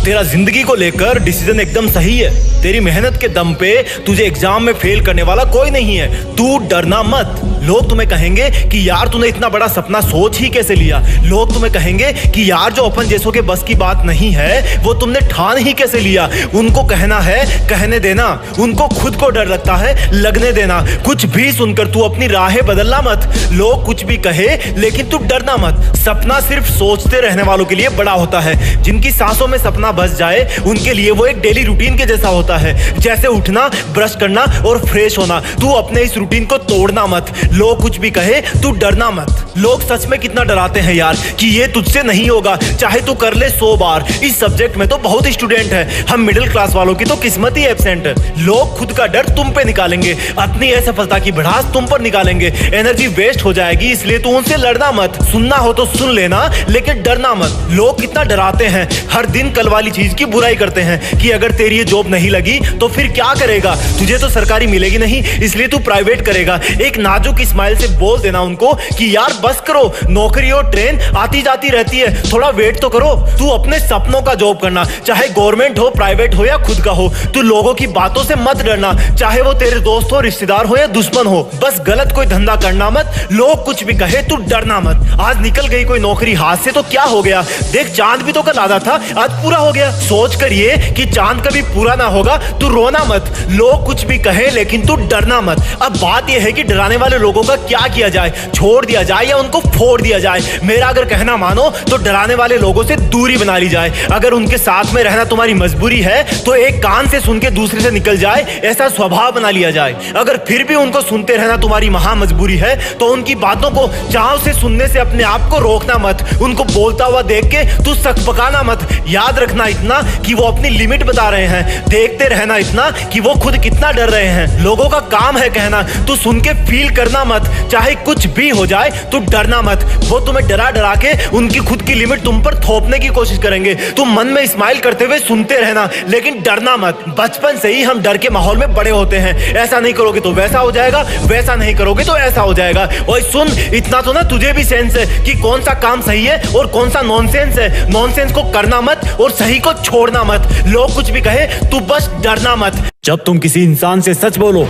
तेरा जिंदगी को लेकर डिसीजन एकदम सही है। तेरी मेहनत के दम पे तुझे एग्जाम में फेल करने वाला कोई नहीं है। तू डरना मत। लोग तुम्हें कहेंगे कि यार तूने इतना बड़ा सपना सोच ही कैसे लिया। लोग तुम्हें कहेंगे कि यार जो अपन जैसों के बस की बात नहीं है वो तुमने ठान ही कैसे लिया। उनको कहना है कहने देना, उनको खुद को डर लगता है लगने देना। कुछ भी सुनकर तू अपनी राहें बदलना मत। लोग कुछ भी कहे लेकिन तू डरना मत। सपना सिर्फ सोचते रहने वालों के लिए बड़ा होता है। जिनकी सांसों में सपना बस जाए उनके लिए वो एक डेली रूटीन के जैसा होता है, जैसे उठना, ब्रश करना और फ्रेश होना। तू अपने इस रूटीन को तोड़ना मत। लोग कुछ भी कहे तू डरना मत। लोग सच में कितना डराते हैं यार कि ये तुझसे नहीं होगा, चाहे तू कर ले 100 बार। इस सब्जेक्ट में तो बहुत स्टूडेंट है, हम मिडिल क्लास वालों की तो किस्मत ही एब्सेंट है। लोग खुद का डर तुम पे निकालेंगे, अपनी असफलता की भड़ास तुम पर निकालेंगे, एनर्जी वेस्ट हो जाएगी, इसलिए तू उनसे लड़ना मत। सुनना हो तो सुन लेना, लेकिन डरना मत। लोग कितना डराते हैं, हर दिन कल वाली चीज की बुराई करते हैं कि अगर तेरी ये जॉब नहीं लगी तो फिर क्या करेगा, तुझे तो सरकारी मिलेगी नहीं, इसलिए तू प्राइवेट करेगा। एक नाजुक स्माइल से बोल देना उनको कि यार बस करो, नौकरी और ट्रेन आती जाती रहती है, थोड़ा वेट तो करो। तू अपने सपनों का जॉब करना, चाहे गवर्नमेंट हो, प्राइवेट हो या खुद का हो। तू लोगों की बातों से मत डरना, चाहे वो तेरे दोस्त हो, रिश्तेदार हो या दुश्मन हो। बस गलत कोई धंधा करना मत, लोग कुछ भी कहे तू डरना मत। आज निकल गई कोई नौकरी हाथ से तो क्या हो गया, देख चांद भी तो कल आधा था, आज पूरा हो गया। सोच कर ये कि चांद कभी पूरा ना होगा, तू रोना मत। लोग कुछ भी कहे लेकिन तू डरना मत। अब बात यह है कि डराने वाले लोगों का क्या किया जाए, छोड़ दिया जाए या उनको फोड़ दिया जाए। मेरा अगर कहना मानो तो डराने वाले लोगों से दूरी बना ली जाए। अगर उनके साथ में रहना तुम्हारी मजबूरी है तो एक कान से सुन के दूसरे से निकल जाए, ऐसा स्वभाव बना लिया जाए। अगर फिर भी उनको सुनते रहना तुम्हारी महा मजबूरी है तो उनकी बातों को चाव से सुनने से अपने आप को रोकना मत। उनको बोलता हुआ देख के तू सकपकाना मत। याद रखना इतना कि वो अपनी लिमिट बता रहे हैं, देखते रहना इतना कि वो खुद कितना डर रहे हैं। लोगों का काम है कहना, तू सुन के फील करना मत। चाहे कुछ भी हो जाए तू डरना मत। वो तुम्हें डरा डरा के उनकी खुद की लिमिट तुम पर थोपने की कोशिश करेंगे। तुम मन में स्माइल करते हुए सुनते रहना, लेकिन डरना मत। बचपन से ही हम डर के माहौल में बड़े होते हैं, ऐसा नहीं करोगे तो वैसा हो जाएगा, वैसा नहीं करोगे तो ऐसा हो जाएगा। और सुन, इतना तो ना तुझे भी सेंस है कि कौन सा काम सही है और कौन सा नॉनसेंस है। नॉनसेंस को करना मत और सही को छोड़ना मत। लोग कुछ भी कहे तू बस डरना मत। जब तुम किसी इंसान से सच बोलो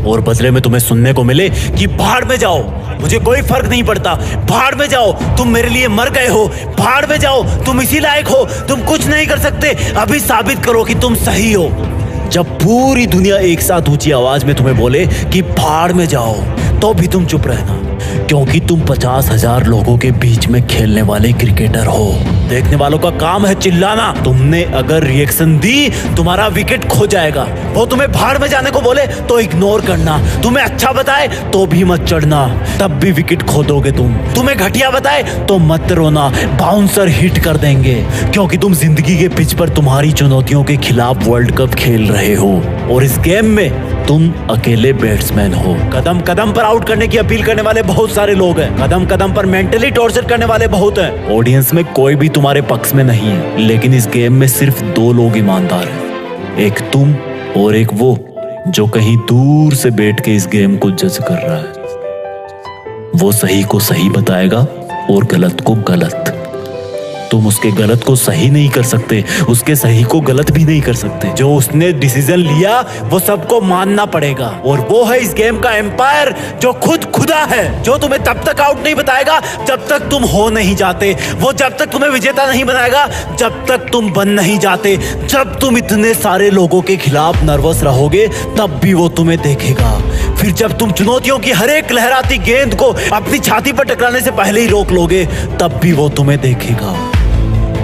और बदले में तुम्हें सुनने को मिले कि भाड़ में जाओ, मुझे कोई फर्क नहीं पड़ता, भाड़ में जाओ, तुम मेरे लिए मर गए हो, भाड़ में जाओ, तुम इसी लायक हो, तुम कुछ नहीं कर सकते, अभी साबित करो कि तुम सही हो। जब पूरी दुनिया एक साथ ऊंची आवाज में तुम्हें बोले कि भाड़ में जाओ, तो भी तुम चुप रहना, क्योंकि तुम 50,000 लोगों के बीच में खेलने वाले क्रिकेटर हो। देखने वालों का काम है चिल्लाना। तुमने अगर रिएक्शन दी तुम्हारा विकेट खो जाएगा। वो तुम्हें भाड़ में जाने को बोले तो इग्नोर करना, तुम्हें अच्छा बताए तो भी मत चढ़ना, तब भी विकेट खो दोगे तुम। तुम्हें घटिया बताए तो मत रोना, बाउंसर हिट कर देंगे, क्योंकि तुम जिंदगी के पिच पर तुम्हारी चुनौतियों के खिलाफ वर्ल्ड कप खेल रहे हो और इस गेम में तुम अकेले बैट्समैन हो। कदम कदम पर आउट करने की अपील करने वाले बहुत सारे लोग हैं, कदम कदम पर मेंटली टॉर्चर करने वाले बहुत हैं। ऑडियंस में कोई भी तुम्हारे पक्ष में नहीं है, लेकिन इस गेम में सिर्फ 2 लोग ईमानदार हैं, एक तुम और एक वो जो कहीं दूर से बैठ के इस गेम को जज कर रहा है। वो सही को सही बताएगा और गलत को गलत। तुम उसके गलत को सही नहीं कर सकते, उसके सही को गलत भी नहीं कर सकते। जो उसने डिसीजन लिया वो सबको मानना पड़ेगा, और वो है इस गेम का एम्पायर जो खुद खुदा है, जो तुम्हें तब तक आउट नहीं बताएगा जब तक तुम हो नहीं जाते। वो जब तक तुम्हें विजेता नहीं बनाएगा जब तक तुम बन नहीं जाते। जब तुम इतने सारे लोगों के खिलाफ नर्वस रहोगे तब भी वो तुम्हें देखेगा। फिर जब तुम चुनौतियों की हर एक लहराती गेंद को अपनी छाती पर टकराने से पहले ही रोक लोगे तब भी वो तुम्हें देखेगा।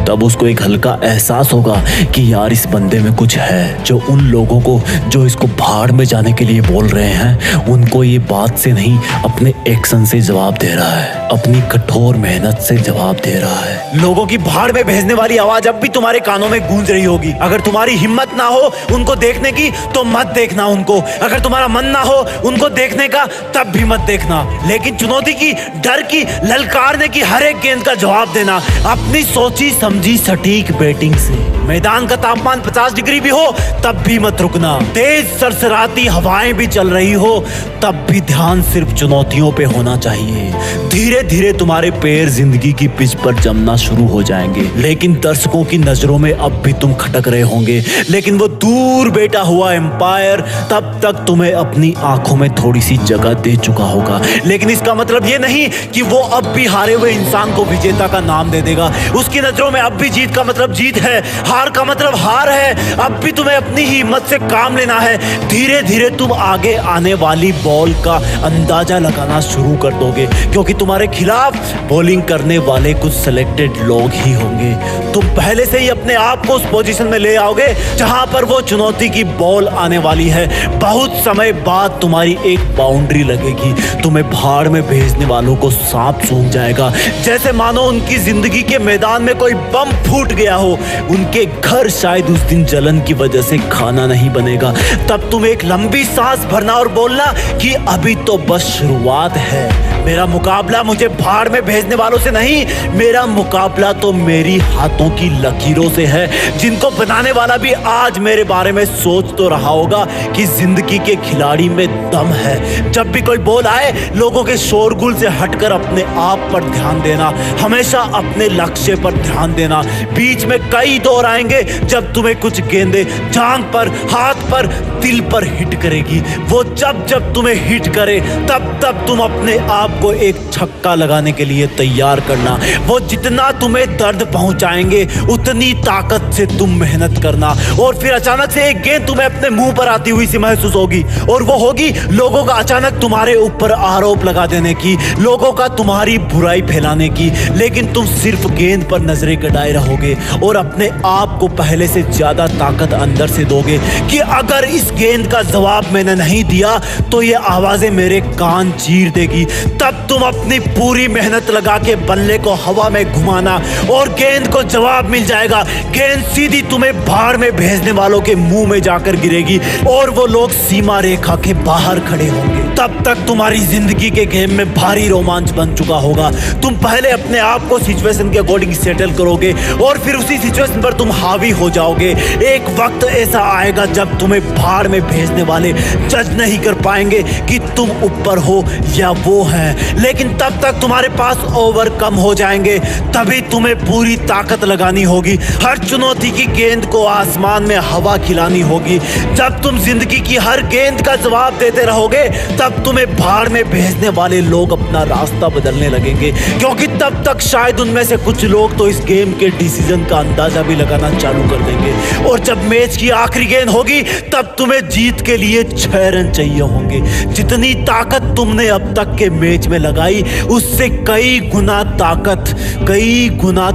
तब उसको एक हल्का एहसास होगा कि यार इस बंदे में कुछ है। जो उन लोगों को जो इसको भाड़ में जाने के लिए बोल रहे हैं, उनको ये बात से नहीं अपने एक्शन से जवाब दे रहा है, अपनी कठोर मेहनत से जवाब दे रहा है। लोगों की भाड़ में भेजने वाली आवाज अब भी तुम्हारे कानों में गूंज रही होगी। अगर तुम्हारी हिम्मत ना हो उनको देखने की तो मत देखना उनको, अगर तुम्हारा मन ना हो उनको देखने का तब भी मत देखना। लेकिन चुनौती की, डर की, ललकारने की हर एक गेंद का जवाब देना अपनी सोची समझी सटीक बैटिंग से। मैदान का तापमान 50 डिग्री भी हो तब भी मत रुकना, तेज सरसराती हवाएं भी चल रही हो तब भी ध्यान सिर्फ चुनौतियों पे होना चाहिए। धीरे धीरे तुम्हारे पैर जिंदगी की पिच पर जमना शुरू हो जाएंगे, लेकिन दर्शकों की नजरों में अब भी तुम खटक रहे होंगे। लेकिन वो दूर बैठा हुआ एम्पायर तब तक तुम्हें अपनी आंखों में थोड़ी सी जगह दे चुका होगा। लेकिन इसका मतलब ये नहीं कि वो अब भी हारे हुए इंसान को विजेता का नाम दे देगा। उसकी नजरों में अब भी जीत का मतलब जीत है, हार का मतलब हार है। अब भी तुम्हें अपनी ही हिम्मत से काम लेना है। धीरे धीरे तुम आगे आने वाली बॉल का अंदाजा लगाना शुरू कर दोगे, क्योंकि तुम्हारे खिलाफ बॉलिंग करने वाले कुछ सिलेक्टेड लोग ही होंगे। तुम पहले से ही अपने आप को उस पोजीशन में ले आओगे जहां पर वो चुनौती की बॉल आने वाली है। बहुत समय बाद तुम्हारी एक बाउंड्री लगेगी, तुम्हें भाड़ में भेजने वालों को सांप सूंघ जाएगा, जैसे मानो उनकी जिंदगी के मैदान में कोई बम फूट गया हो। उनके घर शायद उस दिन जलन की वजह से खाना नहीं बनेगा। तब तुम एक लंबी सांस भरना और बोलना कि अभी तो बस शुरुआत है। मेरा मुकाबला मुझे भाड़ में भेजने वालों से नहीं, मेरा मुकाबला तो मेरी हाथों की लकीरों से है, जिनको बनाने वाला भी आज मेरे बारे में सोच तो रहा होगा कि जिंदगी के खिलाड़ी में दम है। जब भी कोई बॉल आए, लोगों के शोरगुल से हटकर अपने आप पर ध्यान देना, हमेशा अपने लक्ष्य पर ध्यान देना। बीच में कई दौर आएंगे जब तुम्हें कुछ गेंदें जांघ पर, हाथ पर, दिल पर हिट करेगी। वो जब जब तुम्हें हिट करे तब तब तुम अपने आप को एक छक्का लगाने के लिए तैयार करना। वो जितना तुम्हें दर्द पहुंचाएंगे उतनी ताकत से तुम मेहनत करना। और फिर अचानक से एक गेंद तुम्हें अपने मुंह पर आती हुई सी महसूस होगी, और वो होगी लोगों का अचानक तुम्हारे ऊपर आरोप लगा देने की, लोगों का तुम्हारी बुराई फैलाने की। लेकिन तुम सिर्फ गेंद पर नजरें गड़ाए रहोगे और अपने आप को पहले से ज्यादा ताकत अंदर से दोगे कि अगर इस गेंद का जवाब मैंने नहीं दिया तो ये आवाजें मेरे कान चीर देगी। तब तुम अपनी पूरी मेहनत लगा के बल्ले को हवा में घुमाना और गेंद को जवाब मिल जाएगा। गेंद सीधी तुम्हें भाड़ में भेजने वालों के मुंह में जाकर गिरेगी और वो लोग सीमा रेखा के बाहर खड़े होंगे। तब तक तुम्हारी जिंदगी के गेम में भारी रोमांच बन चुका होगा। तुम पहले अपने आप को सिचुएशन के अकॉर्डिंग सेटल करोगे और फिर उसी सिचुएशन पर तुम हावी हो जाओगे। एक वक्त ऐसा आएगा जब तुम्हें भाड़ में भेजने वाले जज नहीं कर पाएंगे कि तुम ऊपर हो या वो है, लेकिन तब तक तुम्हारे पास ओवरकम हो जाएंगे। तभी तुम्हें पूरी ताकत लगानी होगी, हर चुनौती की गेंद को आसमान में हवा खिलानी होगी। जब तुम जिंदगी की हर गेंद का जवाब देते रहोगे तब तुम्हें भाड़ में भेजने वाले लोग अपना रास्ता बदलने लगेंगे, क्योंकि तब तक शायद उनमें से कुछ लोग तो इस गेम के डिसीजन का अंदाजा भी लगाना चालू कर देंगे। और जब मैच की आखिरी गेंद होगी तब तुम्हें जीत के लिए 6 रन चाहिए होंगे। जितनी ताकत तुमने अब तक के मैच में लगाई उससे कई गुना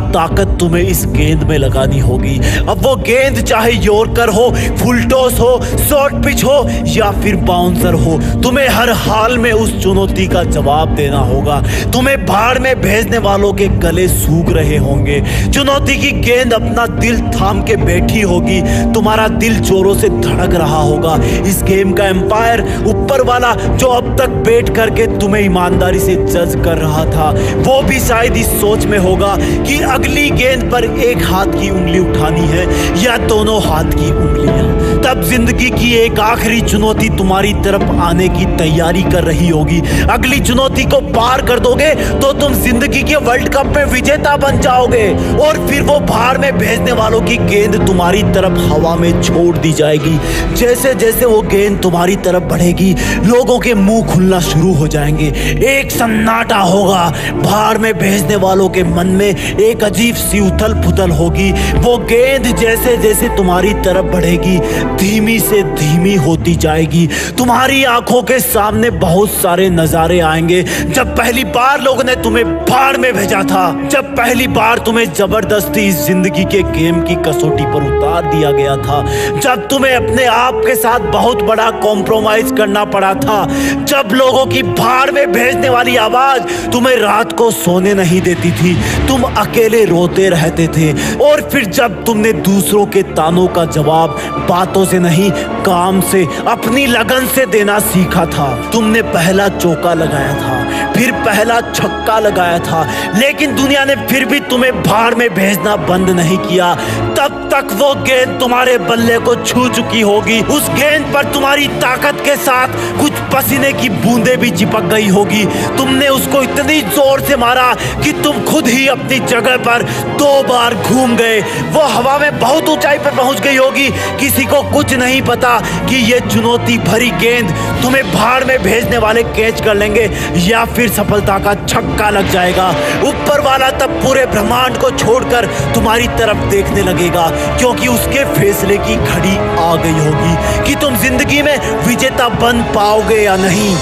ताकत तुम्हें इस गेंद में लगानी होगी। अब वो गेंद चाहे यॉर्कर हो, फुल टॉस हो, शॉर्ट पिच हो या फिर बाउंसर हो, तुम्हें हर हाल में उस चुनौती का जवाब देना होगा। तुम्हें भाड़ में भेजने वालों के गले सूख रहे होंगे। चुनौती की गेंद अपना दिल थाम के बैठी होगी, तुम्हारा दिल जोरों से धड़क रहा होगा। इस गेम का एम्पायर ऊपर वाला जो अब तक बैठ करके तुम्हें ईमानदारी से जज कर रहा था, वो भी शायद इस सोच में होगा कि अगली गेंद पर एक हाथ की उंगली उठानी है या दोनों हाथ की उंगलियां। तब जिंदगी की एक आखिरी चुनौती तुम्हारी तरफ आने की तैयारी कर रही होगी। अगली चुनौती को पार कर दोगे तो तुम जिंदगी के वर्ल्ड कप में विजेता बन जाओगे और फिर वो भाड़ में भेजने वालों की गेंद तुम्हारी तरफ हवा में छोड़ दी जाएगी। जैसे जैसे वो गेंद तुम्हारी तरफ बढ़ेगी लोगों के मुंह खुलना शुरू हो जाएंगे, एक सन्नाटा होगा। भाड़ में भेजने वालों के मन में एक अजीब सी उथल पुथल होगी। वो गेंद जैसे जैसे तुम्हारी तरफ बढ़ेगी धीमी से धीमी होती जाएगी। तुम्हारी आंखों के सामने बहुत सारे नजारे आएंगे। जब पहली बार लोगों ने तुम्हें भाड़ में भेजा था, जब पहली बार तुम्हें जबरदस्ती इस जिंदगी के गेम की कसौटी पर उतार दिया गया था, जब तुम्हें अपने आप के साथ बहुत बड़ा कॉम्प्रोमाइज करना पड़ा था, जब लोगों की भाड़ में भेजने वाली आवाज तुम्हें रात को सोने नहीं देती थी, तुम अकेले रोते रहते थे। और फिर जब तुमने दूसरों के तानों का जवाब बातों से नहीं काम से, अपनी लगन से देना सीखा था। तुमने पहला चौका लगाया था, फिर पहला छक्का लगाया था, लेकिन दुनिया ने फिर भी तुम्हें भाड़ में भेजना बंद नहीं किया। तब तक वो गेंद तुम्हारे बल्ले को छू चुकी होगी। उस गेंद पर तुम्हारी ताकत के साथ कुछ पसीने की बूंदें भी चिपक गई होगी। तुमने उसको इतनी जोर से मारा कि तुम खुद ही अपनी जगह पर 2 बार घूम गए। वो हवा में बहुत ऊंचाई पर पहुंच गई होगी। किसी को कुछ नहीं पता कि ये चुनौती भरी गेंद तुम्हें भाड़ में भेजने वाले कैच कर लेंगे या फिर सफलता का छक्का लग जाएगा। ऊपर वाला तब पूरे ब्रह्मांड को छोड़कर तुम्हारी तरफ देखने लगेगा, क्योंकि उसके फैसले की घड़ी आ गई होगी कि तुम जिंदगी में विजेता बन पाओगे या नहीं।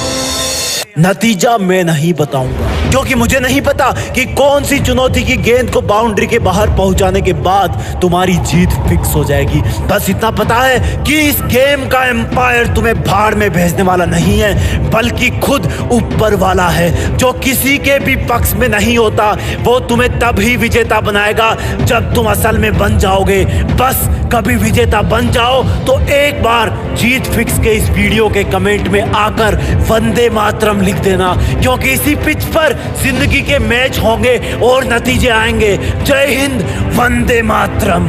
नतीजा मैं नहीं बताऊंगा, क्योंकि मुझे नहीं पता कि कौन सी चुनौती की गेंद को बाउंड्री के बाहर पहुंचाने के बाद तुम्हारी जीत फिक्स हो जाएगी। बस इतना पता है कि इस गेम का एम्पायर तुम्हें भाड़ में भेजने वाला नहीं है, बल्कि खुद ऊपर वाला है, जो किसी के भी पक्ष में नहीं होता। वो तुम्हें तभी विजेता बनाएगा जब तुम असल में बन जाओगे। बस कभी विजेता बन जाओ तो एक बार जीत फिक्स के इस वीडियो के कमेंट में आकर वंदे मातरम लिख देना, क्योंकि इसी पिच पर जिंदगी के मैच होंगे और नतीजे आएंगे। जय हिंद, वंदे मातरम।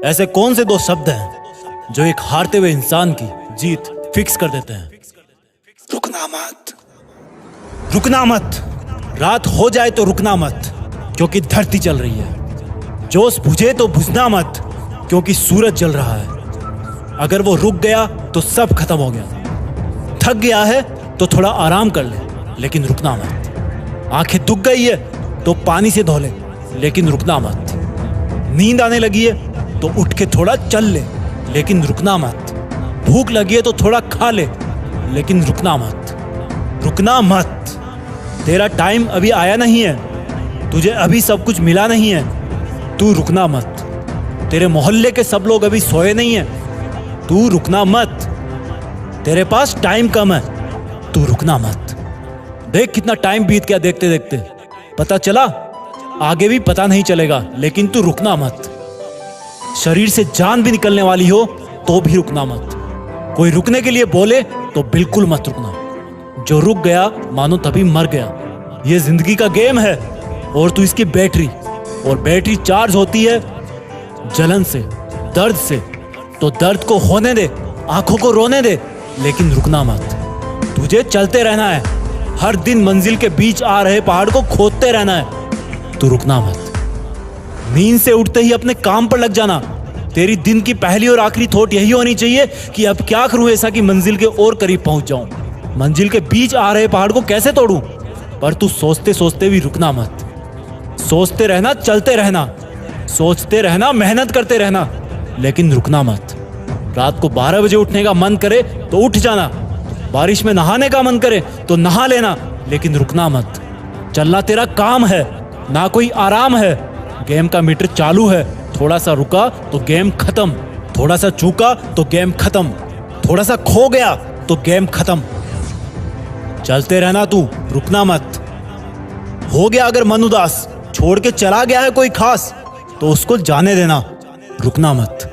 ऐसे कौन से दो शब्द हैं जो एक हारते हुए इंसान की जीत फिक्स कर देते हैं? रुकना मत, रुकना मत। रात हो जाए तो रुकना मत, क्योंकि धरती चल रही है। जोश बुझे तो बुझना मत, क्योंकि सूरज जल रहा है। अगर वो रुक गया तो सब खत्म हो गया। थक गया है तो थोड़ा आराम कर ले, लेकिन रुकना मत। आंखें दुख गई है तो पानी से धो ले, लेकिन रुकना मत। नींद आने लगी है तो उठ के थोड़ा चल ले, लेकिन रुकना मत। भूख लगी है तो थोड़ा खा ले, लेकिन रुकना मत। रुकना मत। तेरा टाइम अभी आया नहीं है, तुझे अभी सब कुछ मिला नहीं है, तू रुकना मत। तेरे मोहल्ले के सब लोग अभी सोए नहीं हैं, तू रुकना मत। तेरे पास टाइम कम है, तू रुकना मत। देख कितना टाइम बीत गया देखते देखते, पता चला? आगे भी पता नहीं चलेगा, लेकिन तू रुकना मत। शरीर से जान भी निकलने वाली हो तो भी रुकना मत। कोई रुकने के लिए बोले तो बिल्कुल मत रुकना। जो रुक गया मानो तभी मर गया। ये जिंदगी का गेम है और तू इसकी बैटरी, और बैटरी चार्ज होती है जलन से, दर्द से। तो दर्द को होने दे, आंखों को रोने दे, लेकिन रुकना मत। तुझे चलते रहना है। हर दिन मंजिल के बीच आ रहे पहाड़ को खोदते रहना है। तू रुकना मत। नींद से उठते ही अपने काम पर लग जाना। तेरी दिन की पहली और आखिरी थॉट यही होनी चाहिए कि अब क्या करूं ऐसा कि मंजिल के और करीब पहुंच जाऊं। मंजिल के बीच आ रहे पहाड़ को कैसे तोड़ूं? पर तू सोचते सोचते भी रुकना मत। सोचते रहना, चलते रहना, सोचते रहना, मेहनत करते रहना, लेकिन रुकना मत। रात को 12 बजे उठने का मन करे तो उठ जाना। बारिश में नहाने का मन करे तो नहा लेना, लेकिन रुकना मत। चलना तेरा काम है, ना कोई आराम है। गेम का मीटर चालू है, थोड़ा सा रुका तो गेम खत्म, थोड़ा सा चूका तो गेम खत्म, थोड़ा सा खो गया तो गेम खत्म। चलते रहना तू, रुकना मत। हो गया अगर मन उदास, छोड़ के चला गया है कोई खास, तो उसको जाने देना, रुकना मत।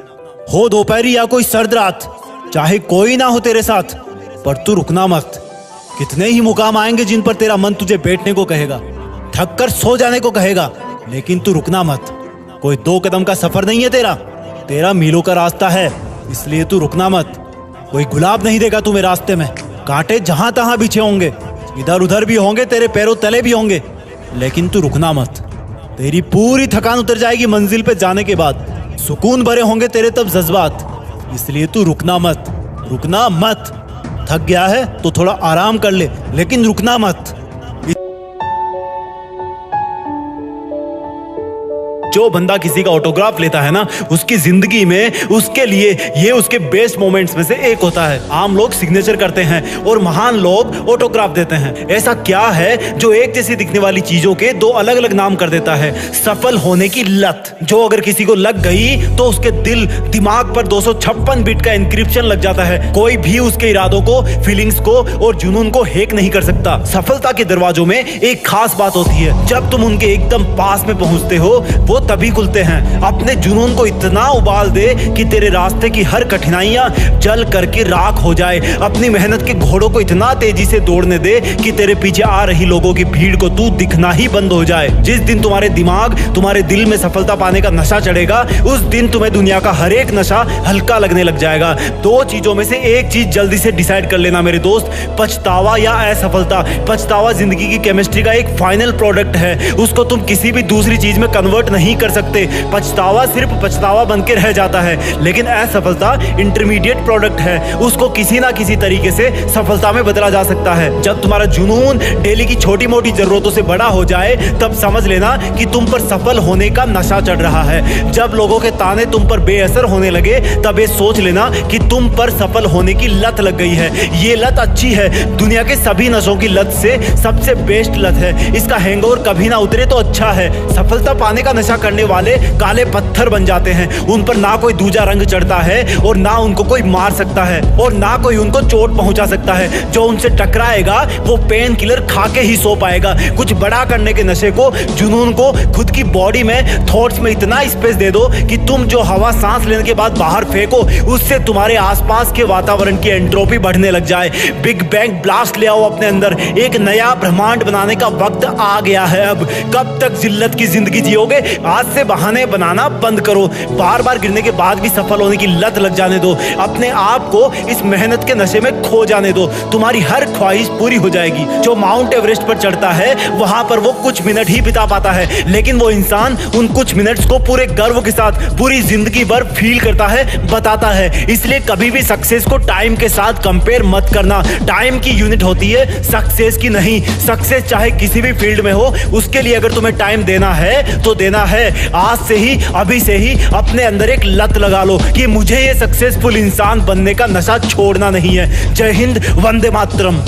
हो दोपहरी या कोई सर्द रात, चाहे कोई ना हो तेरे साथ, पर तू रुकना मत। कितने ही मुकाम आएंगे जिन पर तेरा मन तुझे बैठने को कहेगा, थक कर सो जाने को कहेगा, लेकिन तू रुकना मत। कोई 2 कदम का सफर नहीं है तेरा मीलों का रास्ता है, इसलिए तू रुकना मत। कोई गुलाब नहीं देगा तुम्हें रास्ते में, कांटे जहां तहां बिछे होंगे, इधर उधर भी होंगे, तेरे पैरों तले भी होंगे, लेकिन तू रुकना मत। तेरी पूरी थकान उतर जाएगी मंजिल पे जाने के बाद, सुकून भरे होंगे तेरे तब जज्बात, इसलिए तू रुकना मत। रुकना मत। थक गया है तो थोड़ा आराम कर ले, लेकिन रुकना मत। जो बंदा किसी का ऑटोग्राफ लेता है ना, उसकी जिंदगी में उसके लिए ये उसके बेस्ट मोमेंट्स में से एक होता है। आम लोग सिग्नेचर करते हैं और महान लोग ऑटोग्राफ देते हैं। ऐसा क्या है जो एक जैसी दिखने वाली चीजों के 2 अलग अलग नाम कर देता है? सफल होने की लत, जो अगर किसी को लग गई तो उसके दिल दिमाग पर 256 बिट का इंक्रिप्शन लग जाता है। कोई भी उसके इरादों को, फीलिंग्स को और जुनून को हैक नहीं कर सकता। सफलता के दरवाजों में एक खास बात होती है, जब तुम उनके एकदम पास में पहुंचते हो वो तभी खुलते हैं। अपने जुनून को इतना उबाल दे कि तेरे रास्ते की हर कठिनाइयां जल करके राख हो जाए। अपनी मेहनत के घोड़ों को इतना तेजी से दौड़ने दे कि तेरे पीछे आ रही लोगों की भीड़ को तू दिखना ही बंद हो जाए। जिस दिन तुम्हारे दिमाग, तुम्हारे दिल में सफलता पाने का नशा चढ़ेगा, उस दिन तुम्हें दुनिया का हर एक नशा हल्का लगने लग जाएगा। 2 चीजों में से एक चीज जल्दी से डिसाइड कर लेना मेरे दोस्त, पछतावा या असफलता। पछतावा जिंदगी की केमिस्ट्री का एक फाइनल प्रोडक्ट है, उसको तुम किसी भी दूसरी चीज में कन्वर्ट नहीं नहीं कर सकते। पछतावा सिर्फ पछतावा बन के रह जाता है, लेकिन असफलता इंटरमीडिएट प्रोडक्ट है, उसको किसी ना किसी तरीके से सफलता में बदला जा सकता है। जब तुम्हारा जुनून डेली की छोटी मोटी जरूरतों से बड़ा हो जाए, तब समझ लेना कि तुम पर सफल होने का नशा चढ़ रहा है। जब लोगों के ताने तुम पर बेअसर होने लगे, तब ये सोच लेना कि तुम पर सफल होने की लत लग गई है। ये लत अच्छी है, दुनिया के सभी नशों की लत से सबसे बेस्ट लत है। इसका हैंगओवर कभी ना उतरे तो अच्छा है। सफलता पाने का नशा करने वाले काले पत्थर बन जाते हैं। उन पर ना कोई दूजा रंग चढ़ता है और ना उनको कोई मार सकता है और ना कोई उनको चोट पहुंचा सकता है। जो उनसे टकराएगा वो पेन किलर खा के ही सो पाएगा। कुछ बड़ा करने के नशे को, जुनून को खुद की बॉडी में, थॉट्स में इतना स्पेस दे दो कि तुम जो हवा सांस लेने के बाद बाहर फेंको, उससे तुम्हारे आसपास के वातावरण की एंट्रोपी बढ़ने लग जाए। बिग बैंग ब्लास्ट ले आओ अपने अंदर। एक नया ब्रह्मांड बनाने का वक्त आ गया है। अब कब तक जिल्लत की जिंदगी जियोगे? आज से बहाने बनाना बंद करो। बार बार गिरने के बाद भी सफल होने की लत लग जाने दो। अपने आप को इस मेहनत के नशे में खो जाने दो। तुम्हारी हर ख्वाहिश पूरी हो जाएगी। जो माउंट एवरेस्ट पर चढ़ता है, वहां पर वो कुछ मिनट ही बिता पाता है, लेकिन वो इंसान उन कुछ मिनट्स को पूरे गर्व के साथ पूरी जिंदगी भर फील करता है, बताता है। इसलिए कभी भी सक्सेस को टाइम के साथ कंपेयर मत करना। टाइम की यूनिट होती है, सक्सेस की नहीं। सक्सेस चाहे किसी भी फील्ड में हो, उसके लिए अगर तुम्हें टाइम देना है तो देना है। आज से ही, अभी से ही अपने अंदर एक लत लगा लो कि मुझे ये सक्सेसफुल इंसान बनने का नशा छोड़ना नहीं है। जय हिंद, वंदे मातरम।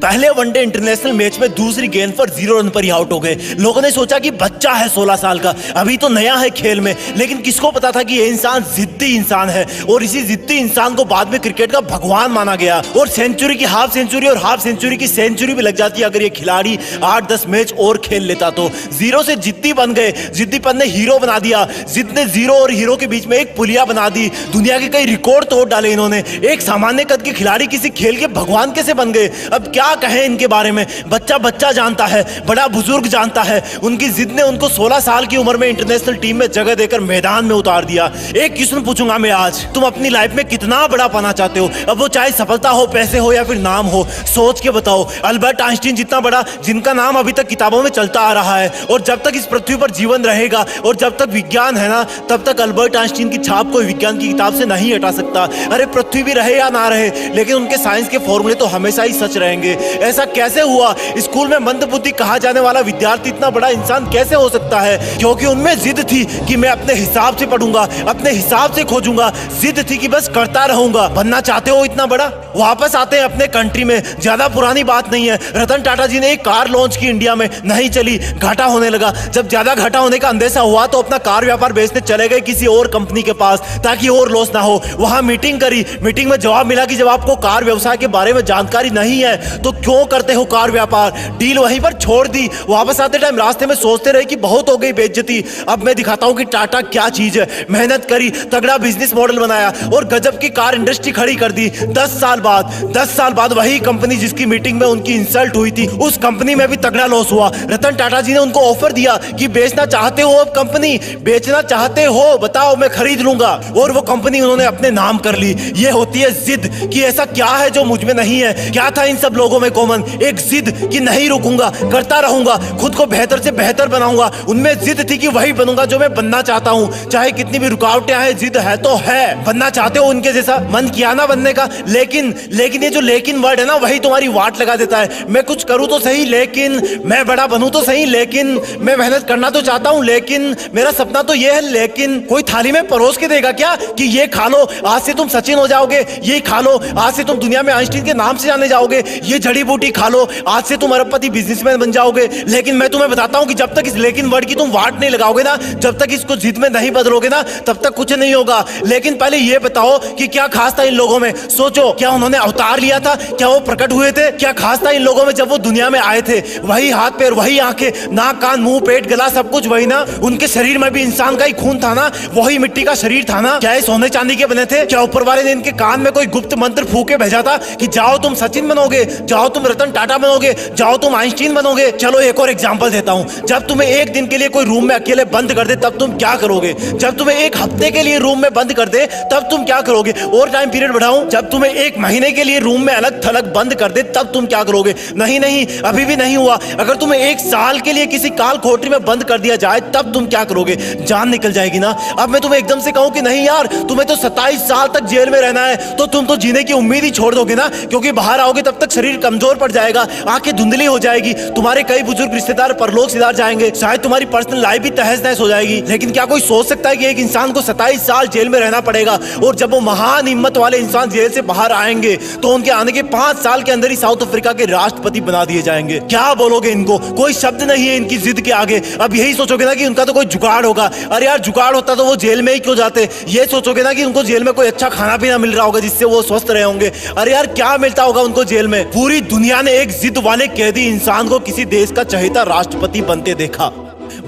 पहले वनडे इंटरनेशनल मैच में दूसरी गेंद पर 0 रन पर ही आउट हो गए। लोगों ने सोचा कि बच्चा है 16 साल का, अभी तो नया है खेल में, लेकिन किसको पता था कि ये इंसान जिद्दी इंसान है और इसी जिद्दी इंसान को बाद में क्रिकेट का भगवान माना गया। और सेंचुरी की हाफ सेंचुरी और हाफ सेंचुरी की सेंचुरी भी लग जाती अगर ये खिलाड़ी 8-10 मैच और खेल लेता तो। जीरो से जिद्दी बन गए। जिद्दीपन ने हीरो बना दिया। जिद ने जीरो और हीरो के बीच में एक पुलिया बना दी। दुनिया के कई रिकॉर्ड तोड़ डाले इन्होंने। एक सामान्य कद के खिलाड़ी किसी खेल के भगवान कैसे बन गए? अब क्या कहें इनके बारे में। बच्चा जानता है, बड़ा बुजुर्ग जानता है। उनकी जिद ने उनको 16 साल की उम्र में इंटरनेशनल टीम में जगह देकर मैदान में उतार दिया। एक क्वेश्चन पूछूंगा मैं आज, तुम अपनी लाइफ में कितना बड़ा पाना चाहते हो? अब वो चाहे सफलता हो, पैसे हो या फिर नाम हो, सोच के बताओ। अल्बर्ट आइंस्टीन जितना बड़ा, जिनका नाम अभी तक किताबों में चलता आ रहा है, और जब तक इस पृथ्वी पर जीवन रहेगा और जब तक विज्ञान है ना, तब तक अल्बर्ट आइंस्टीन की छाप कोई विज्ञान की किताब से नहीं हटा सकता। अरे पृथ्वी भी रहे या ना रहे, लेकिन उनके साइंस के फॉर्मूले तो हमेशा ही सच रहेंगे। ऐसा कैसे हुआ? स्कूल में मंदबुद्धि कहा जाने वाला विद्यार्थी इतना बड़ा इंसान कैसे हो सकता है? क्योंकि उनमें जिद थी कि मैं अपने हिसाब से पढ़ूंगा, अपने हिसाब से खोजूंगा। जिद थी कि बस करता रहूंगा। बनना चाहते हो इतना बड़ा? वापस आते हैं अपने कंट्री में। ज्यादा पुरानी बात नहीं है। रतन टाटा जी ने एक कार लॉन्च की इंडिया में, नहीं चली, घाटा होने लगा। जब ज्यादा घाटा होने का अंदेशा हुआ तो अपना कार व्यापार बेचने चले गए किसी और कंपनी के पास ताकि और लॉस ना हो। वहां मीटिंग करी। मीटिंग में जवाब मिला कि जब आपको कार व्यवसाय के बारे में जानकारी नहीं है तो क्यों करते हो कार व्यापार? डील वहीं पर छोड़ दी। वापस आते टाइम रास्ते में सोचते रहे कि बहुत हो गई बेइज्जती, अब मैं दिखाता हूं कि टाटा क्या चीज है। मेहनत करी, तगड़ा बिजनेस मॉडल बनाया और गजब की कार इंडस्ट्री खड़ी कर दी। 10 साल बाद वही कंपनी जिसकी मीटिंग में उनकी इंसल्ट हुई थी, उस कंपनी में भी तगड़ा लॉस हुआ। रतन टाटा जी ने उनको ऑफर दिया कि बेचना चाहते हो? अब कंपनी बेचना चाहते हो? बताओ, मैं खरीद लूंगा। और वो कंपनी उन्होंने अपने नाम कर ली। ये होती है जिद कि ऐसा क्या है जो मुझ में नहीं है। क्या था इन सब लोगों में कॉमन? एक जिद कि नहीं रुकूंगा, करता रहूंगा, खुद को बेहतर से बेहतर बनाऊंगा। उनमें जिद थी कि वही बनूंगा जो मैं बनना चाहता हूं, चाहे कितनी भी रुकावटें आए। जिद है तो है। बनना चाहते हो उनके जैसा? मन किया ना बनने का, लेकिन ये जो लेकिन वर्ड है ना, वही तुम्हारी वाट लगा देता है। मैं कुछ करूं तो सही, लेकिन मैं बड़ा बनूं तो सही, लेकिन मैं मेहनत करना तो चाहता हूं, लेकिन मेरा सपना तो ये है, लेकिन कोई थाली में परोस के देगा क्या कि ये खा लो, आज से तुम सचिन हो जाओगे, ये खा लो, आज से तुम दुनिया में आइंस्टीन के नाम से जाने जाओगे, ये जड़ी बूटी खा लो, आज से तुम अरबपति बिजनेसमैन बन जाओगे। लेकिन मैं तुम्हें बताता हूं कि जब तक इस लेकिन वर्ड की तुम वाट नहीं लगाओगे ना, जब तक इसको जिद में नहीं बदलोगे ना, तब तक कुछ नहीं होगा। लेकिन पहले ये बताओ कि क्या खास था इन लोगों में? सोचो, क्या उन्होंने अवतार लिया था? क्या वो प्रकट हुए थे? क्या खास था इन लोगों में जब वो दुनिया में आए थे? वही हाथ पैर, वही आंखें, नाक कान मुंह पेट गला सब कुछ वही ना। उनके शरीर में भी इंसान का ही खून था ना, वही मिट्टी का शरीर था ना। क्या ये सोने चांदी के बने थे? क्या ऊपर वाले ने इनके कान में कोई गुप्त मंत्र फूके भेजा था कि जाओ तुम सचिन बनोगे, जाओ जाओ तुम रतन टाटा बनोगे, जाओ तुम आइंस्टीन बनोगे। चलो एक और एग्जांपल देता हूं, जब तुम्हें एक दिन के लिए कोई रूम में अकेले बंद कर दे तब तुम क्या करोगे? जब तुम्हें एक हफ्ते के लिए रूम में बंद कर दे तब तुम क्या करोगे? और टाइम पीरियड बढ़ाऊं, जब तुम्हें एक महीने के लिए रूम में अलग थलग बंद कर दे तब तुम क्या करोगे? नहीं नहीं, अभी भी नहीं हुआ। अगर तुम्हें एक साल के लिए किसी काल कोठरी में बंद कर दिया जाए तब तुम क्या करोगे? जान निकल जाएगी ना। अब मैं तुम्हें एकदम से कहूं कि नहीं यार, तुम्हें तो 27 साल तक जेल में रहना है, तो तुम तो जीने की उम्मीद ही छोड़ दोगे ना, क्योंकि बाहर आओगे तब तक शरीर कमजोर पड़ जाएगा, आंखें धुंधली हो जाएगी, तुम्हारे कई बुजुर्ग रिश्तेदार परलोक सिधार जाएंगे, शायद तुम्हारी पर्सनल लाइफ भी तहस नहस हो जाएगी। लेकिन क्या कोई सोच सकता है कि एक इंसान को 27 साल जेल में रहना पड़ेगा, और जब वो महान हिम्मत वाले इंसान जेल से बाहर आएंगे तो उनके आने के 5 साल के अंदर ही साउथ अफ्रीका के राष्ट्रपति बना दिए जाएंगे? क्या बोलोगे इनको? कोई शब्द नहीं है इनकी जिद के आगे। अब यही सोचोगे ना कि उनका तो कोई जुगाड़ होगा। अरे यार, जुगाड़ होता तो वो जेल में ही क्यों जाते? ये सोचोगे ना कि उनको जेल में कोई अच्छा खाना पीना मिल रहा होगा जिससे वो स्वस्थ रहे होंगे। अरे यार, क्या मिलता होगा उनको जेल में? पूरी दुनिया ने एक जिद वाले कैदी इंसान को किसी देश का चहेता राष्ट्रपति बनते देखा।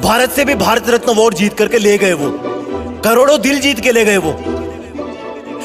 भारत से भी भारत रत्न अवार्ड जीत करके ले गए वो, करोड़ों दिल जीत के ले गए वो।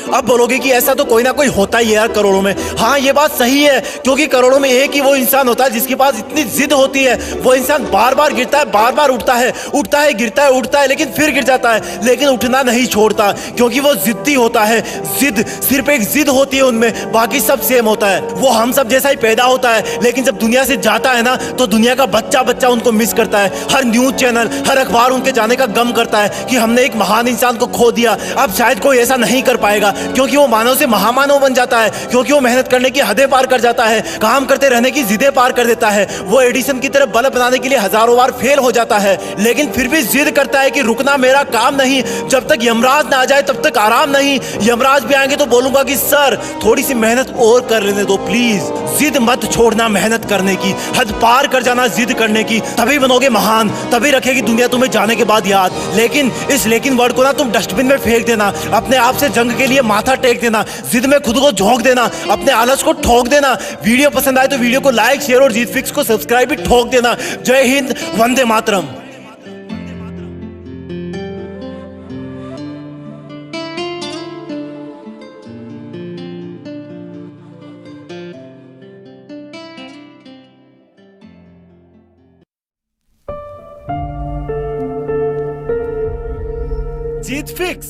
अब बोलोगे कि ऐसा तो कोई ना कोई होता ही है यार करोड़ों में। हाँ, ये बात सही है, क्योंकि करोड़ों में एक ही वो इंसान होता है जिसके पास इतनी जिद होती है। वो इंसान बार बार गिरता है, बार बार उठता है, उठता है, गिरता है, उठता है, लेकिन फिर गिर जाता है, लेकिन उठना नहीं छोड़ता, क्योंकि वो जिद्दी होता है। जिद, सिर्फ एक जिद होती है उनमें, बाकी सब सेम होता है। वो हम सब जैसा ही पैदा होता है, लेकिन जब दुनिया से जाता है ना तो दुनिया का बच्चा बच्चा उनको मिस करता है। हर न्यूज चैनल, हर अखबार उनके जाने का गम करता है कि हमने एक महान इंसान को खो दिया। अब शायद कोई ऐसा नहीं कर पाएगा, क्योंकि वो मानव से महामानव बन जाता है, क्योंकि वो मेहनत करने की हदें पार कर जाता है, काम करते रहने की जिदें पार कर देता है। वो एडिसन की तरह बल्ब बनाने के लिए हजारों बार फेल हो जाता है, लेकिन फिर भी जिद करता है कि रुकना मेरा काम नहीं, जब तक यमराज ना आ जाए तब तक आराम नहीं। यमराज भी आएंगे तो बोलूंगा कि सर थोड़ी सी मेहनत और कर लेने दो प्लीज। जिद मत छोड़ना मेहनत करने की, हद पार कर जाना जिद करने की, तभी बनोगे महान, तभी रखेगी दुनिया तुम्हें जाने के बाद याद। लेकिन इस लेकिन वर्ड को ना तुम डस्टबिन में फेंक देना, अपने आप से जंग के लिए माथा टेक देना, जिद में खुद को झोंक देना, अपने आलस को ठोक देना। वीडियो पसंद आए तो वीडियो को लाइक, शेयर और जीत फिक्स को सब्सक्राइब भी ठोक देना। जय हिंद, वंदे मातरम। जीत फिक्स।